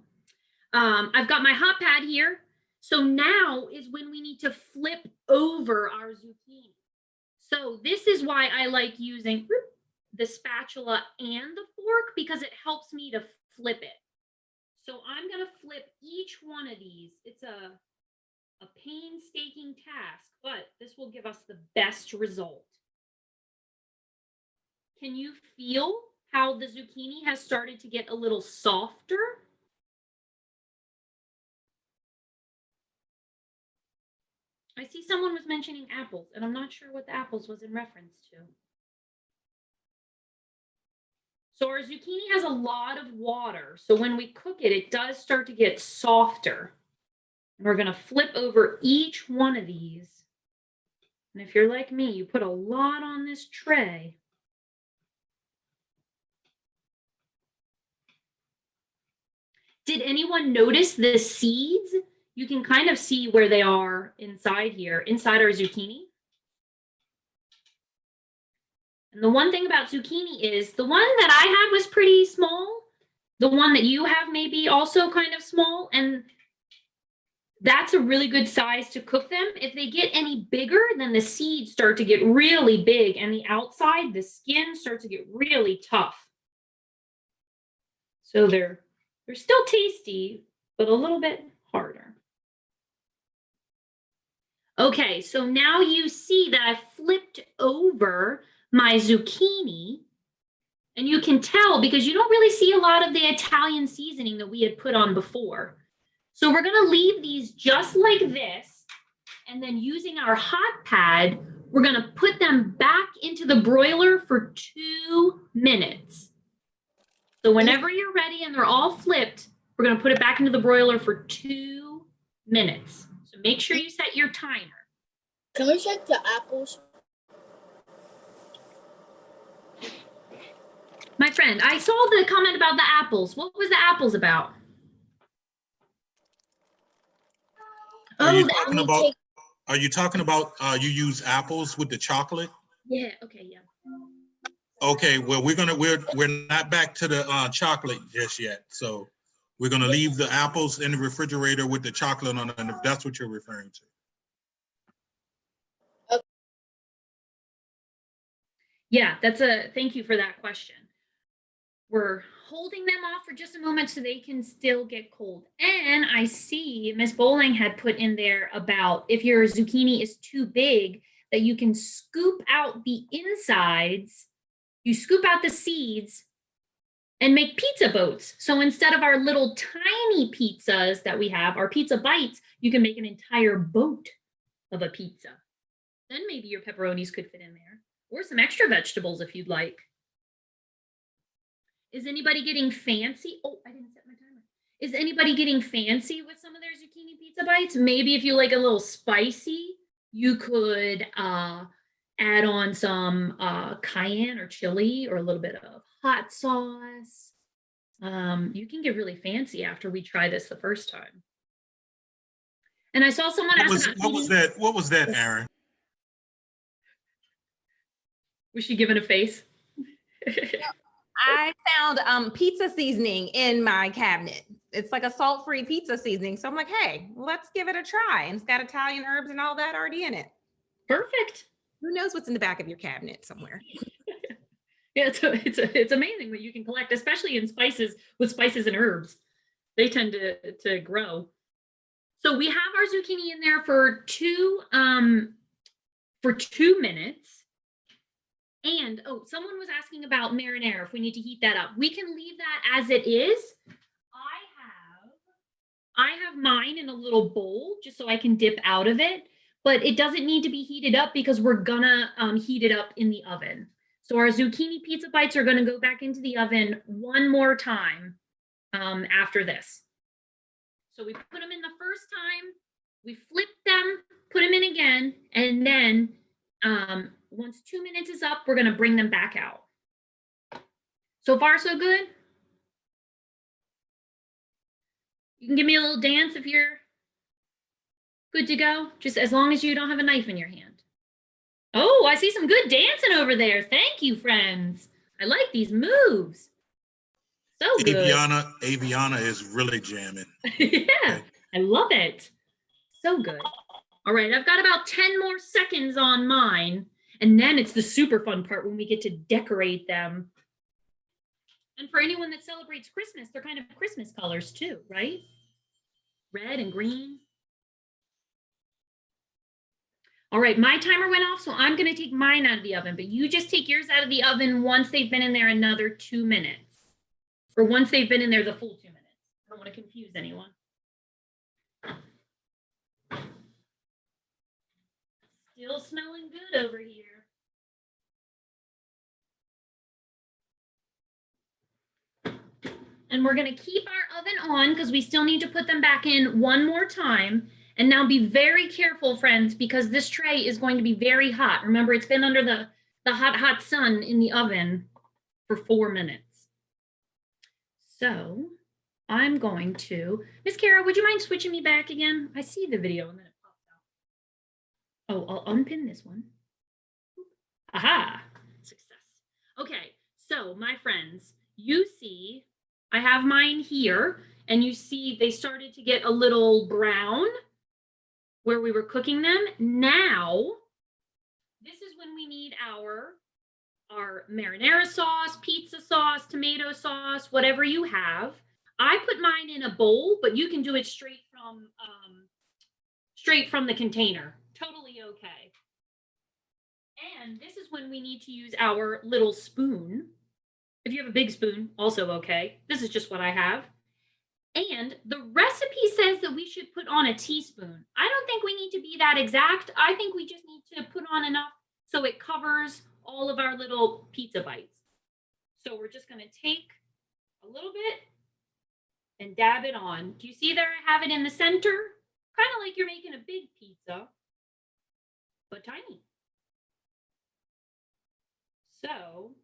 I've got my hot pad here. So now is when we need to flip over our zucchini. So this is why I like using the spatula and the fork, because it helps me to flip it. So I'm going to flip each one of these. It's a painstaking task, but this will give us the best result. Can you feel how the zucchini has started to get a little softer? I see someone was mentioning apples, and I'm not sure what the apples was in reference to. So our zucchini has a lot of water. So when we cook it, it does start to get softer. And we're going to flip over each one of these. And if you're like me, you put a lot on this tray. Did anyone notice the seeds? You can kind of see where they are inside here, inside our zucchini. And the one thing about zucchini is the one that I had was pretty small. The one that you have may be also kind of small. And that's a really good size to cook them. If they get any bigger, then the seeds start to get really big. And the outside, the skin starts to get really tough. So they're still tasty, but a little bit harder. Okay, so now you see that I flipped over my zucchini, and you can tell because you don't really see a lot of the Italian seasoning that we had put on before. So we're gonna leave these just like this, and then using our hot pad, we're gonna put them back into the broiler for 2 minutes. So whenever you're ready and they're all flipped, we're gonna put it back into the broiler for 2 minutes. So make sure you set your timer. Can we check the apples? My friend, I saw the comment about the apples. What was the apples about? Are you talking about you use apples with the chocolate? Yeah, okay, yeah. Okay, well, we're not back to the chocolate just yet. So we're gonna leave the apples in the refrigerator with the chocolate on it, if that's what you're referring to. Yeah, thank you for that question. We're holding them off for just a moment so they can still get cold. And I see Miss Bowling had put in there about if your zucchini is too big, that you can scoop out the insides, you scoop out the seeds and make pizza boats. So instead of our little tiny pizzas that we have, our pizza bites, you can make an entire boat of a pizza. Then maybe your pepperonis could fit in there, or some extra vegetables if you'd like. Is anybody getting fancy? Oh, I didn't set my timer. Is anybody getting fancy with some of their zucchini pizza bites? Maybe if you like a little spicy, you could add on some cayenne or chili or a little bit of hot sauce. You can get really fancy after we try this the first time. And I saw someone ask about What was that? What was that, Aaron? Was she giving a face? I found pizza seasoning in my cabinet. It's like a salt-free pizza seasoning. So I'm like, hey, let's give it a try. And it's got Italian herbs and all that already in it. Perfect. Who knows what's in the back of your cabinet somewhere? Yeah, it's amazing what you can collect, especially in spices, with spices and herbs. They tend to grow. So we have our zucchini in there for 2 minutes. And oh, someone was asking about marinara, if we need to heat that up. We can leave that as it is. I have mine in a little bowl just so I can dip out of it, but it doesn't need to be heated up because we're gonna heat it up in the oven. So our zucchini pizza bites are gonna go back into the oven one more time after this. So we put them in the first time, we flip them, put them in again, and then once 2 minutes is up, we're gonna bring them back out. So far, so good? You can give me a little dance if you're good to go, just as long as you don't have a knife in your hand. Oh, I see some good dancing over there. Thank you, friends. I like these moves. So good. Aviana is really jamming. Yeah, I love it. So good. All right, I've got about 10 more seconds on mine, and then it's the super fun part when we get to decorate them. And for anyone that celebrates Christmas, they're kind of Christmas colors too, right? Red and green. All right, my timer went off, so I'm gonna take mine out of the oven, but you just take yours out of the oven once they've been in there another 2 minutes. Or once they've been in there the full 2 minutes. I don't wanna confuse anyone. Still smelling good over here. And we're gonna keep our oven on because we still need to put them back in one more time. And now be very careful, friends, because this tray is going to be very hot. Remember, it's been under the hot sun in the oven for 4 minutes. So I'm going to, Miss Kara, would you mind switching me back again? I see the video and then it pops out. Oh, I'll unpin this one. Aha, success. Okay, so my friends, you see, I have mine here, and you see they started to get a little brown where we were cooking them. Now, this is when we need our marinara sauce, pizza sauce, tomato sauce, whatever you have. I put mine in a bowl, but you can do it straight from the container. Totally okay. And this is when we need to use our little spoon. If you have a big spoon, also okay. This is just what I have. And the recipe says that we should put on a teaspoon. I don't think we need to be that exact. I think we just need to put on enough so it covers all of our little pizza bites. So we're just going to take a little bit and dab it on. Do you see there I have it in the center? Kind of like you're making a big pizza, but tiny. So,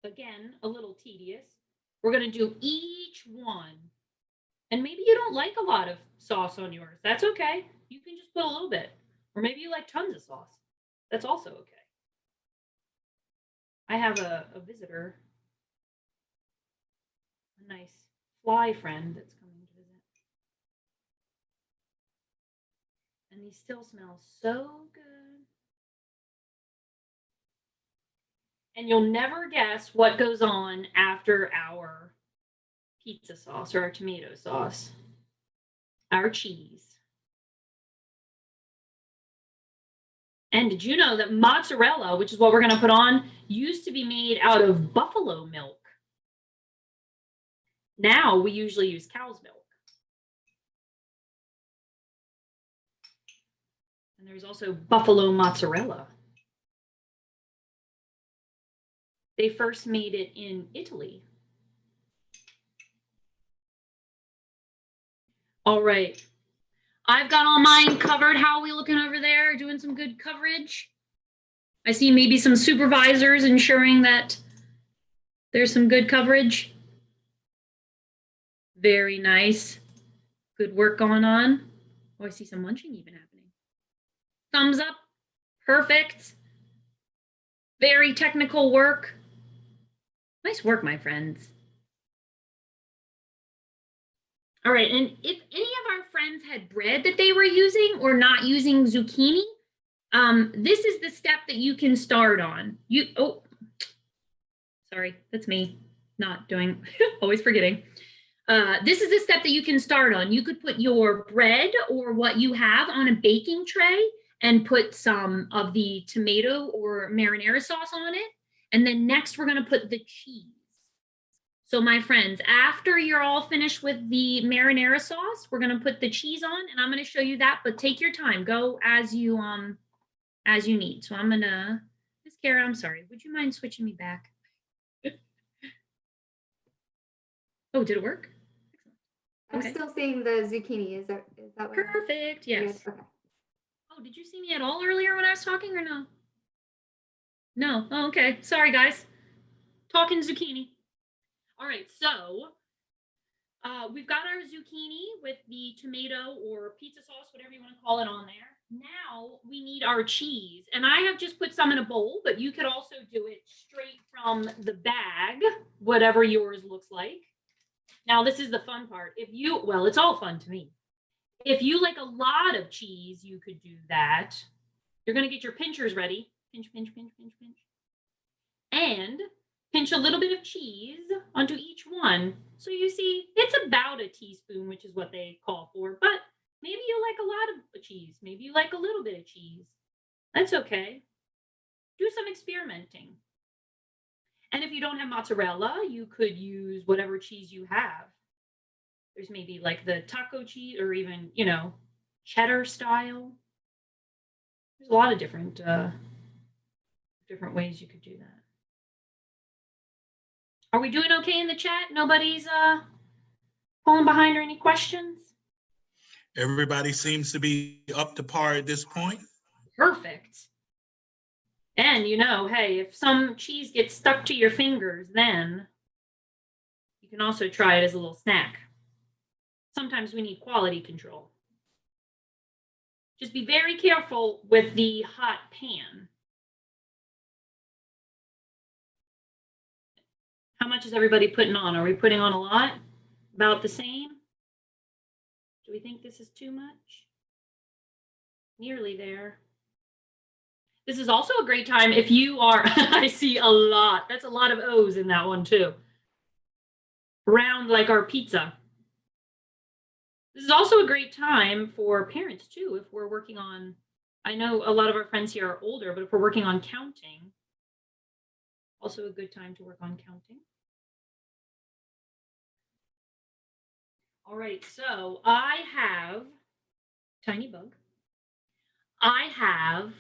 again, a little tedious. We're going to do each one. And maybe you don't like a lot of sauce on yours. That's okay. You can just put a little bit. Or maybe you like tons of sauce. That's also okay. I have a visitor, a nice fly friend that's coming to visit. And these still smell so good. And you'll never guess what goes on after our pizza sauce or our tomato sauce, our cheese. And did you know that mozzarella, which is what we're going to put on, used to be made out of buffalo milk? Now we usually use cow's milk. And there's also buffalo mozzarella. They first made it in Italy. All right. I've got all mine covered. How are we looking over there? Doing some good coverage? I see maybe some supervisors ensuring that there's some good coverage. Very nice. Good work going on. Oh, I see some munching even happening. Thumbs up. Perfect. Very technical work. Nice work, my friends. All right, and if any of our friends had bread that they were using or not using zucchini, this is the step that you can start on. Sorry, that's me not doing, always forgetting. This is the step that you can start on. You could put your bread or what you have on a baking tray and put some of the tomato or marinara sauce on it. And then next we're gonna put the cheese. So my friends, after you're all finished with the marinara sauce, we're gonna put the cheese on and I'm gonna show you that, but take your time, go as you need. So I'm gonna, Miss Kara, I'm sorry, would you mind switching me back? Oh, did it work? I'm Okay. still seeing the zucchini. Is that what? Perfect, yes. Okay. Oh, did you see me at all earlier when I was talking or no? No, oh, okay, sorry guys. Talking zucchini. All right, so we've got our zucchini with the tomato or pizza sauce, whatever you want to call it, on there. Now we need our cheese, and I have just put some in a bowl, but you could also do it straight from the bag, whatever yours looks like. Now this is the fun part. Well, it's all fun to me. If you like a lot of cheese, you could do that. You're gonna get your pinchers ready. Pinch, pinch, pinch, pinch, pinch. And pinch a little bit of cheese onto each one. So you see, it's about a teaspoon, which is what they call for, but maybe you like a lot of cheese. Maybe you like a little bit of cheese. That's okay. Do some experimenting. And if you don't have mozzarella, you could use whatever cheese you have. There's maybe like the taco cheese or even, cheddar style. There's a lot of different ways you could do that. Are we doing okay in the chat? Nobody's falling behind or any questions? Everybody seems to be up to par at this point. Perfect. And hey, if some cheese gets stuck to your fingers, then you can also try it as a little snack. Sometimes we need quality control. Just be very careful with the hot pan. How much is everybody putting on? Are we putting on a lot? About the same? Do we think this is too much? Nearly there. This is also a great time if you are, I see a lot. That's a lot of O's in that one too. Round like our pizza. This is also a great time for parents too, if we're working on, I know a lot of our friends here are older, but if we're working on counting, also a good time to work on counting. All right, so I have, tiny bug. I have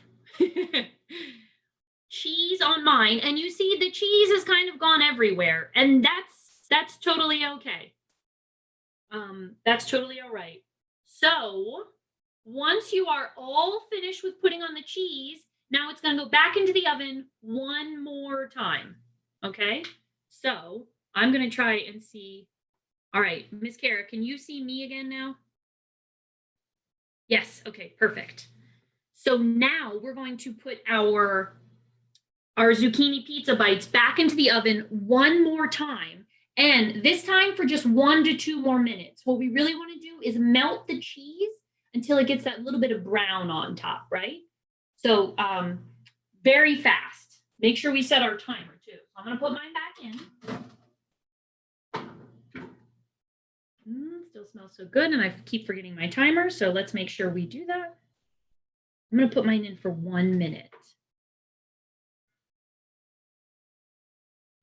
cheese on mine, and you see the cheese has kind of gone everywhere, and that's totally okay. That's totally all right. So once you are all finished with putting on the cheese, now it's going to go back into the oven one more time. Okay, so I'm going to try and see. All right, Miss Kara, can you see me again now? Yes, okay, perfect. So now we're going to put our zucchini pizza bites back into the oven one more time. And this time for just 1 to 2 more minutes. What we really want to do is melt the cheese until it gets that little bit of brown on top, right? So very fast. Make sure we set our timer too. I'm going to put mine back in. still smells so good, and I keep forgetting my timer, so let's make sure we do that. I'm gonna put mine in for 1 minute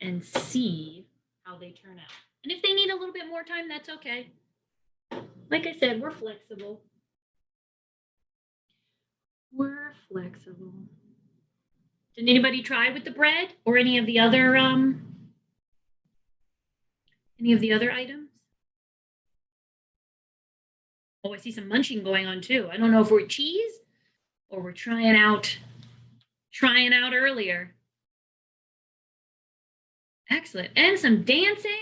and see how they turn out. And if they need a little bit more time, that's okay. Like I said, we're flexible. We're flexible. Did anybody try with the bread or any of the other items? Oh, I see some munching going on too. I don't know if we're cheese or we're trying out earlier. Excellent. And some dancing.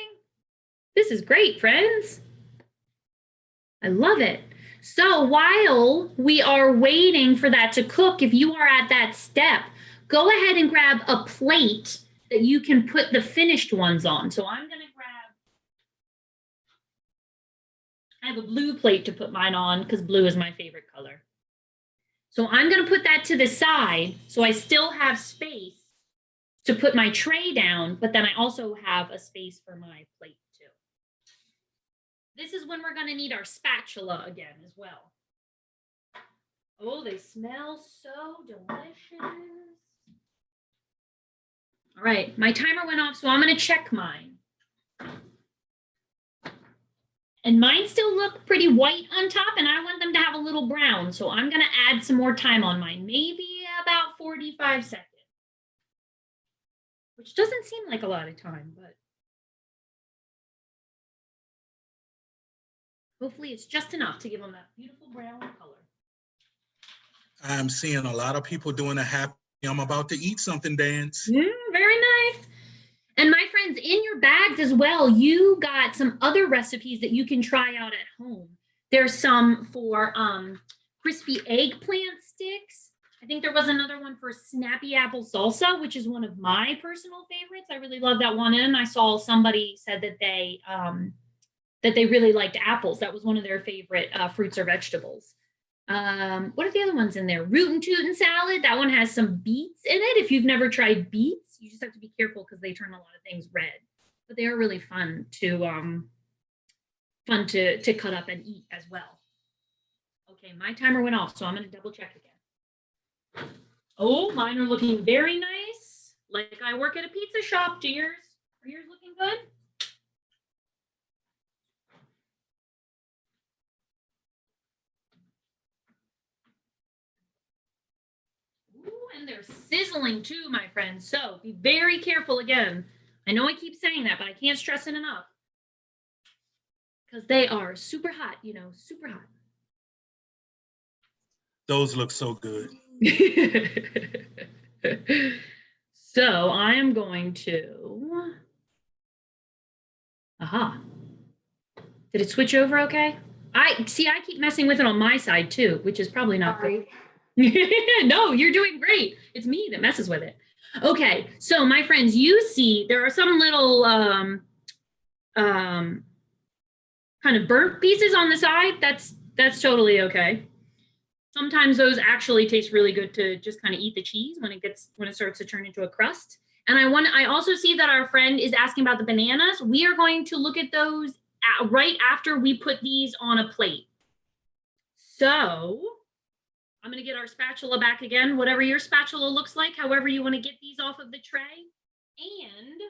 This is great, friends. I love it. So while we are waiting for that to cook, if you are at that step, go ahead and grab a plate that you can put the finished ones on. So I'm going to grab, I have a blue plate to put mine on because blue is my favorite color. So I'm going to put that to the side so I still have space to put my tray down, but then I also have a space for my plate too. This is when we're going to need our spatula again as well. Oh, they smell so delicious. All right, my timer went off, so I'm going to check mine. And mine still look pretty white on top, and I want them to have a little brown. So I'm going to add some more time on mine, maybe about 45 seconds, which doesn't seem like a lot of time, but hopefully it's just enough to give them that beautiful brown color. I'm seeing a lot of people doing a happy I'm about to eat something dance. Very nice. And my friends, in your bags as well, you got some other recipes that you can try out at home. There's some for crispy eggplant sticks. I think there was another one for snappy apple salsa, which is one of my personal favorites. I really love that one. And I saw somebody said that they really liked apples. That was one of their favorite fruits or vegetables. What are the other ones in there? Rootin' Tootin' salad. That one has some beets in it. If you've never tried beets, you just have to be careful because they turn a lot of things red. But they are really fun to cut up and eat as well. Okay, my timer went off, so I'm going to double check again. Oh, mine are looking very nice. Like I work at a pizza shop. Are yours looking good? And they're sizzling too, my friends. So be very careful again. I know I keep saying that, but I can't stress it enough. Because they are super hot, super hot. Those look so good. So I am going to, Did it switch over okay? I keep messing with it on my side too, which is probably not good. No, you're doing great. It's me that messes with it. Okay, so my friends, you see there are some little kind of burnt pieces on the side. That's totally okay. Sometimes those actually taste really good to just kind of eat the cheese when it starts to turn into a crust. And I also see that our friend is asking about the bananas. We are going to look at those right after we put these on a plate. So I'm going to get our spatula back again, whatever your spatula looks like, however you want to get these off of the tray. And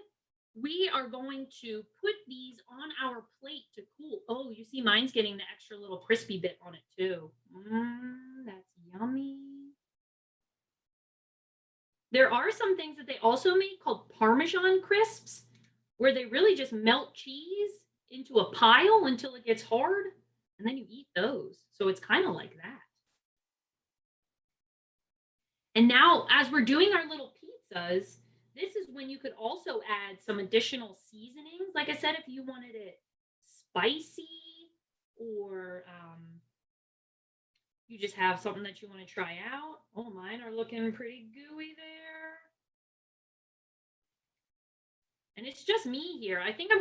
we are going to put these on our plate to cool. Oh, you see mine's getting the extra little crispy bit on it too. That's yummy. There are some things that they also make called Parmesan crisps, where they really just melt cheese into a pile until it gets hard, and then you eat those. So it's kind of like that. And now, as we're doing our little pizzas, this is when you could also add some additional seasonings. Like I said, if you wanted it spicy or you just have something that you want to try out. Oh, mine are looking pretty gooey there. And it's just me here. I think do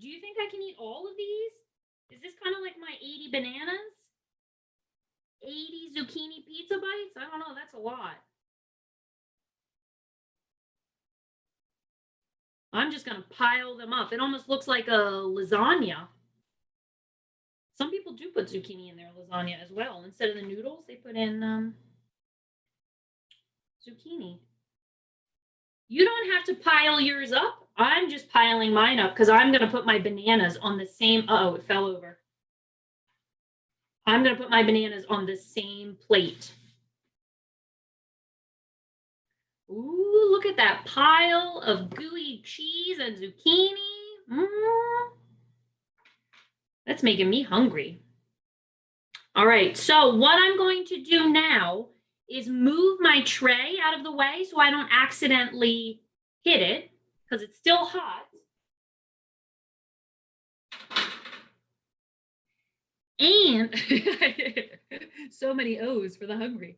you think I can eat all of these? Is this kind of like my 80 bananas? 80 zucchini pizza bites? I don't know, that's a lot. I'm just gonna pile them up. It almost looks like a lasagna. Some people do put zucchini in their lasagna as well. Instead of the noodles, they put in zucchini. You don't have to pile yours up. I'm just piling mine up because I'm going to put my bananas on the same. Oh, it fell over. I'm going to put my bananas on the same plate. Ooh, look at that pile of gooey cheese and zucchini. That's making me hungry. All right, so what I'm going to do now is move my tray out of the way so I don't accidentally hit it because it's still hot. And so many O's for the hungry.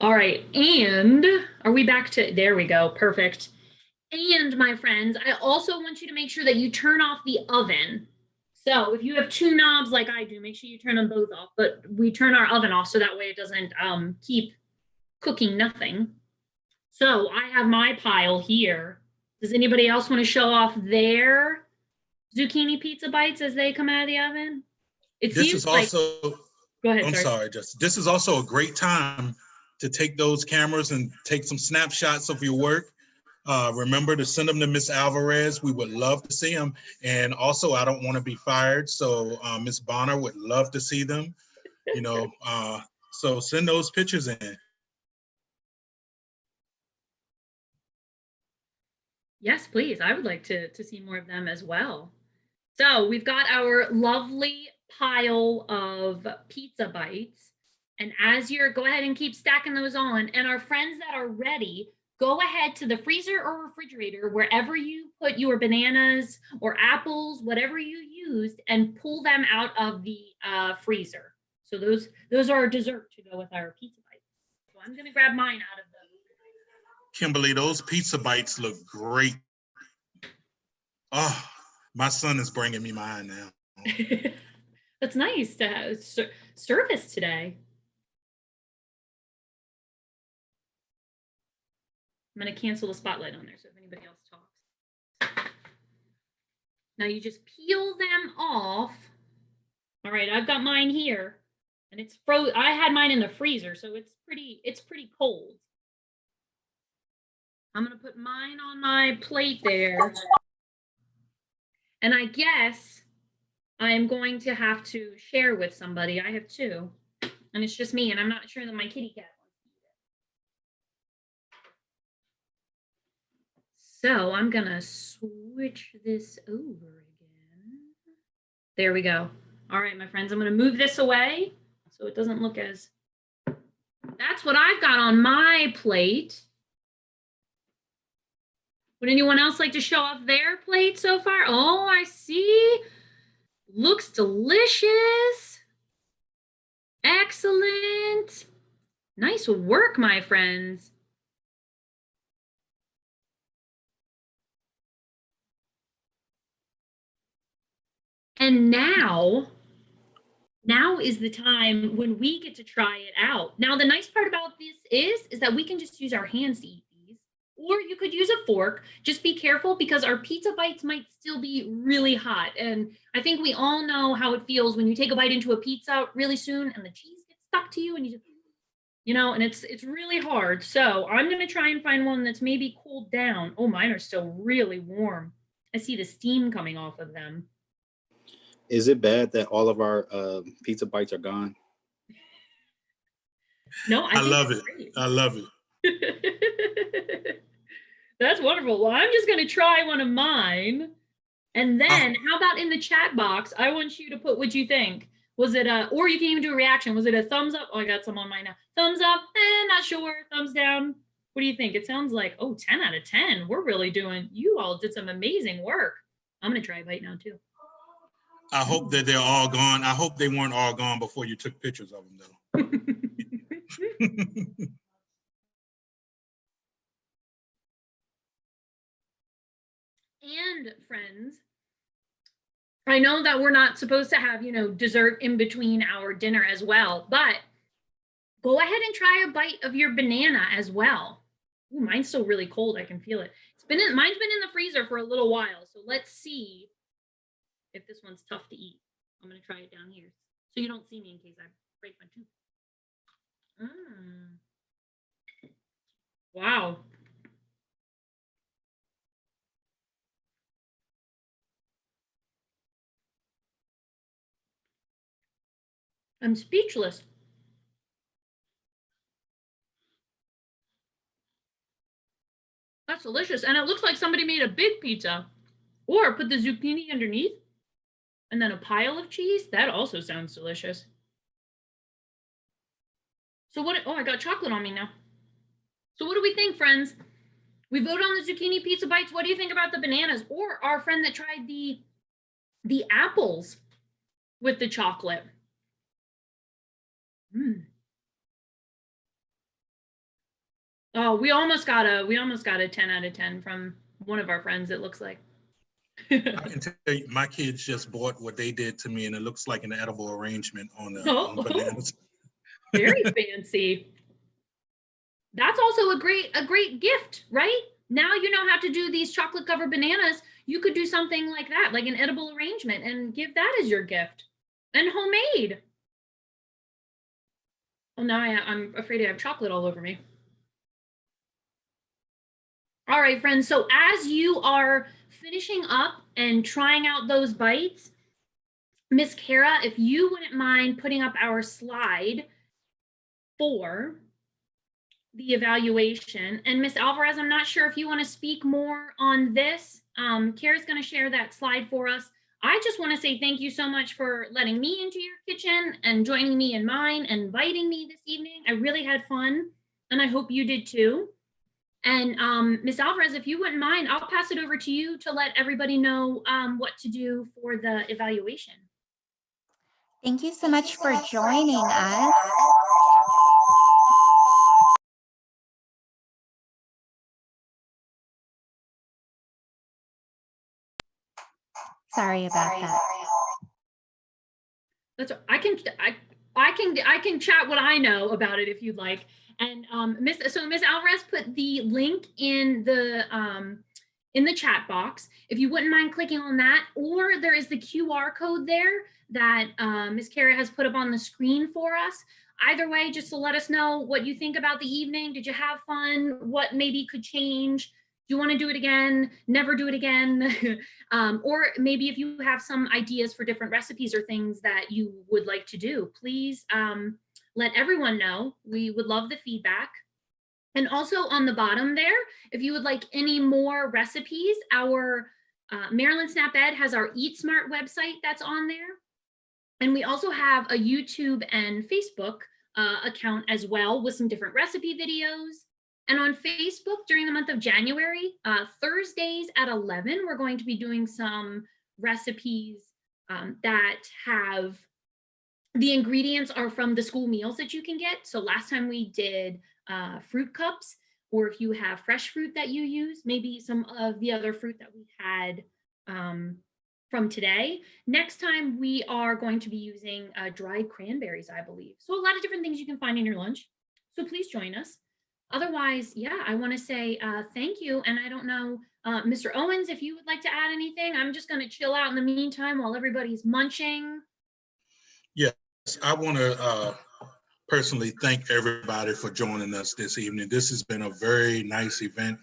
All right, and are we back to, there we go, perfect. And my friends, I also want you to make sure that you turn off the oven. So if you have two knobs like I do, make sure you turn them both off, but we turn our oven off so that way it doesn't keep cooking nothing. So I have my pile here. Does anybody else want to show off their zucchini pizza bites as they come out of the oven? It This seems is also, go ahead, I'm sorry, Justin. This is also a great time to take those cameras and take some snapshots of your work. Remember to send them to Miss Alvarez. We would love to see them. And also, I don't want to be fired. So Miss Bonner would love to see them, you know. So send those pictures in. Yes, please. I would like to see more of them as well. So we've got our lovely pile of pizza bites. And as you're, go ahead and keep stacking those on. And our friends that are ready, go ahead to the freezer or refrigerator, wherever you put your bananas or apples, whatever you used, and pull them out of the freezer. So those are a dessert to go with our pizza bites. So I'm gonna grab mine out of them. Kimberly, those pizza bites look great. Oh, my son is bringing me mine now. That's nice to have service today. I'm going to cancel the spotlight on there so if anybody else talks. Now you just peel them off. All right, I've got mine here, and it's frozen. I had mine in the freezer, so it's pretty cold. I'm going to put mine on my plate there. And I guess I'm going to have to share with somebody. I have two, and it's just me, and I'm not sure that my kitty cat wants to eat it. So I'm gonna switch this over again. There we go. All right, my friends, I'm gonna move this away so it doesn't look as, that's what I've got on my plate. Would anyone else like to show off their plate so far? Oh, I see. Looks delicious. Excellent. Nice work, my friends. And now is the time when we get to try it out. Now, the nice part about this is that we can just use our hands to eat these, or you could use a fork. Just be careful because our pizza bites might still be really hot. And I think we all know how it feels when you take a bite into a pizza really soon and the cheese gets stuck to you and you just, you know, and it's really hard. So I'm going to try and find one that's maybe cooled down. Oh, mine are still really warm. I see the steam coming off of them. Is it bad that all of our pizza bites are gone? No, I love it. Great. I love it. That's wonderful. Well, I'm just going to try one of mine. And then how about in the chat box? I want you to put what you think. Was it or you can even do a reaction. Was it a thumbs up? Oh, I got some on mine now. Thumbs up, not sure. Thumbs down. What do you think? It sounds like, oh, 10 out of 10. We're really doing, you all did some amazing work. I'm going to try a bite now too. I hope that they're all gone. I hope they weren't all gone before you took pictures of them, though. And friends, I know that we're not supposed to have, you know, dessert in between our dinner as well, but go ahead and try a bite of your banana as well. Ooh, mine's still really cold. I can feel it. Mine's been in the freezer for a little while, so let's see if this one's tough to eat. I'm gonna try it down here so you don't see me in case I break my tooth. Wow. I'm speechless. That's delicious. And it looks like somebody made a big pizza or put the zucchini underneath and then a pile of cheese. That also sounds delicious. So what, oh, I got chocolate on me now. So what do we think, friends? We voted on the zucchini pizza bites. What do you think about the bananas? Or our friend that tried the apples with the chocolate? Oh, we almost got a 10 out of 10 from one of our friends, it looks like. I can tell you, my kids just bought what they did to me, and it looks like an edible arrangement on the bananas. Very fancy. That's also a great gift, right? Now you know how to do these chocolate covered bananas. You could do something like that, like an edible arrangement, and give that as your gift. And homemade. Well, now I'm afraid I have chocolate all over me. All right, friends. So as you are finishing up and trying out those bites, Miss Kara, if you wouldn't mind putting up our slide for the evaluation. And Miss Alvarez, I'm not sure if you want to speak more on this. Kara's going to share that slide for us. I just want to say thank you so much for letting me into your kitchen and joining me in mine and inviting me this evening. I really had fun, and I hope you did too. And Ms. Alvarez, if you wouldn't mind, I'll pass it over to you to let everybody know what to do for the evaluation. Thank you so much for joining us. Sorry about that. That's I can chat what I know about it if you'd like. And Miss Alvarez put the link in the chat box. If you wouldn't mind clicking on that, or there is the QR code there that Miss Kara has put up on the screen for us. Either way, just to let us know what you think about the evening. Did you have fun? What maybe could change? Do you want to do it again? Never do it again? Or maybe if you have some ideas for different recipes or things that you would like to do, please let everyone know. We would love the feedback. And also on the bottom there, if you would like any more recipes, our Maryland Snap Ed has our Eat Smart website that's on there. And we also have a YouTube and Facebook account as well with some different recipe videos. And on Facebook during the month of January, Thursdays at 11, we're going to be doing some recipes that have the ingredients are from the school meals that you can get. So last time we did fruit cups, or if you have fresh fruit that you use, maybe some of the other fruit that we had from today. Next time we are going to be using dried cranberries, I believe. So a lot of different things you can find in your lunch. So please join us. Otherwise, yeah, I want to say thank you. And I don't know, Mr. Owens, if you would like to add anything. I'm just going to chill out in the meantime while everybody's munching. Yes, I want to personally thank everybody for joining us this evening. This has been a very nice event.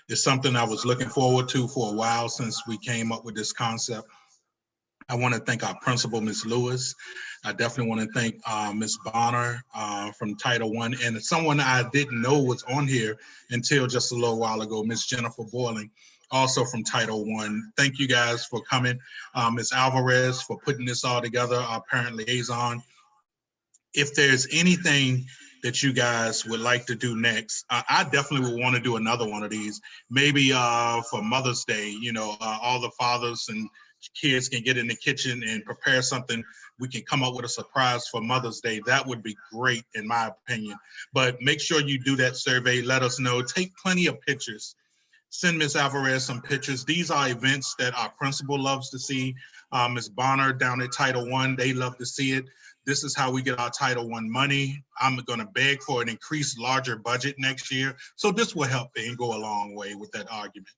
It's something I was looking forward to for a while since we came up with this concept. I want to thank our principal, Ms. Lewis. I definitely want to thank Ms. Bonner from Title I, and someone I didn't know was on here until just a little while ago, Ms. Jennifer Boiling, also from Title I. Thank you guys for coming. Ms. Alvarez for putting this all together, our parent liaison. If there's anything that you guys would like to do next, I definitely would want to do another one of these, maybe for Mother's Day, you know, all the fathers and kids can get in the kitchen and prepare something. We can come up with a surprise for Mother's Day. That would be great, in my opinion. But make sure you do that survey. Let us know. Take plenty of pictures. Send Ms. Alvarez some pictures. These are events that our principal loves to see. Ms. Bonner down at Title I, they love to see it. This is how we get our Title I money. I'm going to beg for an increased, larger budget next year. So this will help and go a long way with that argument.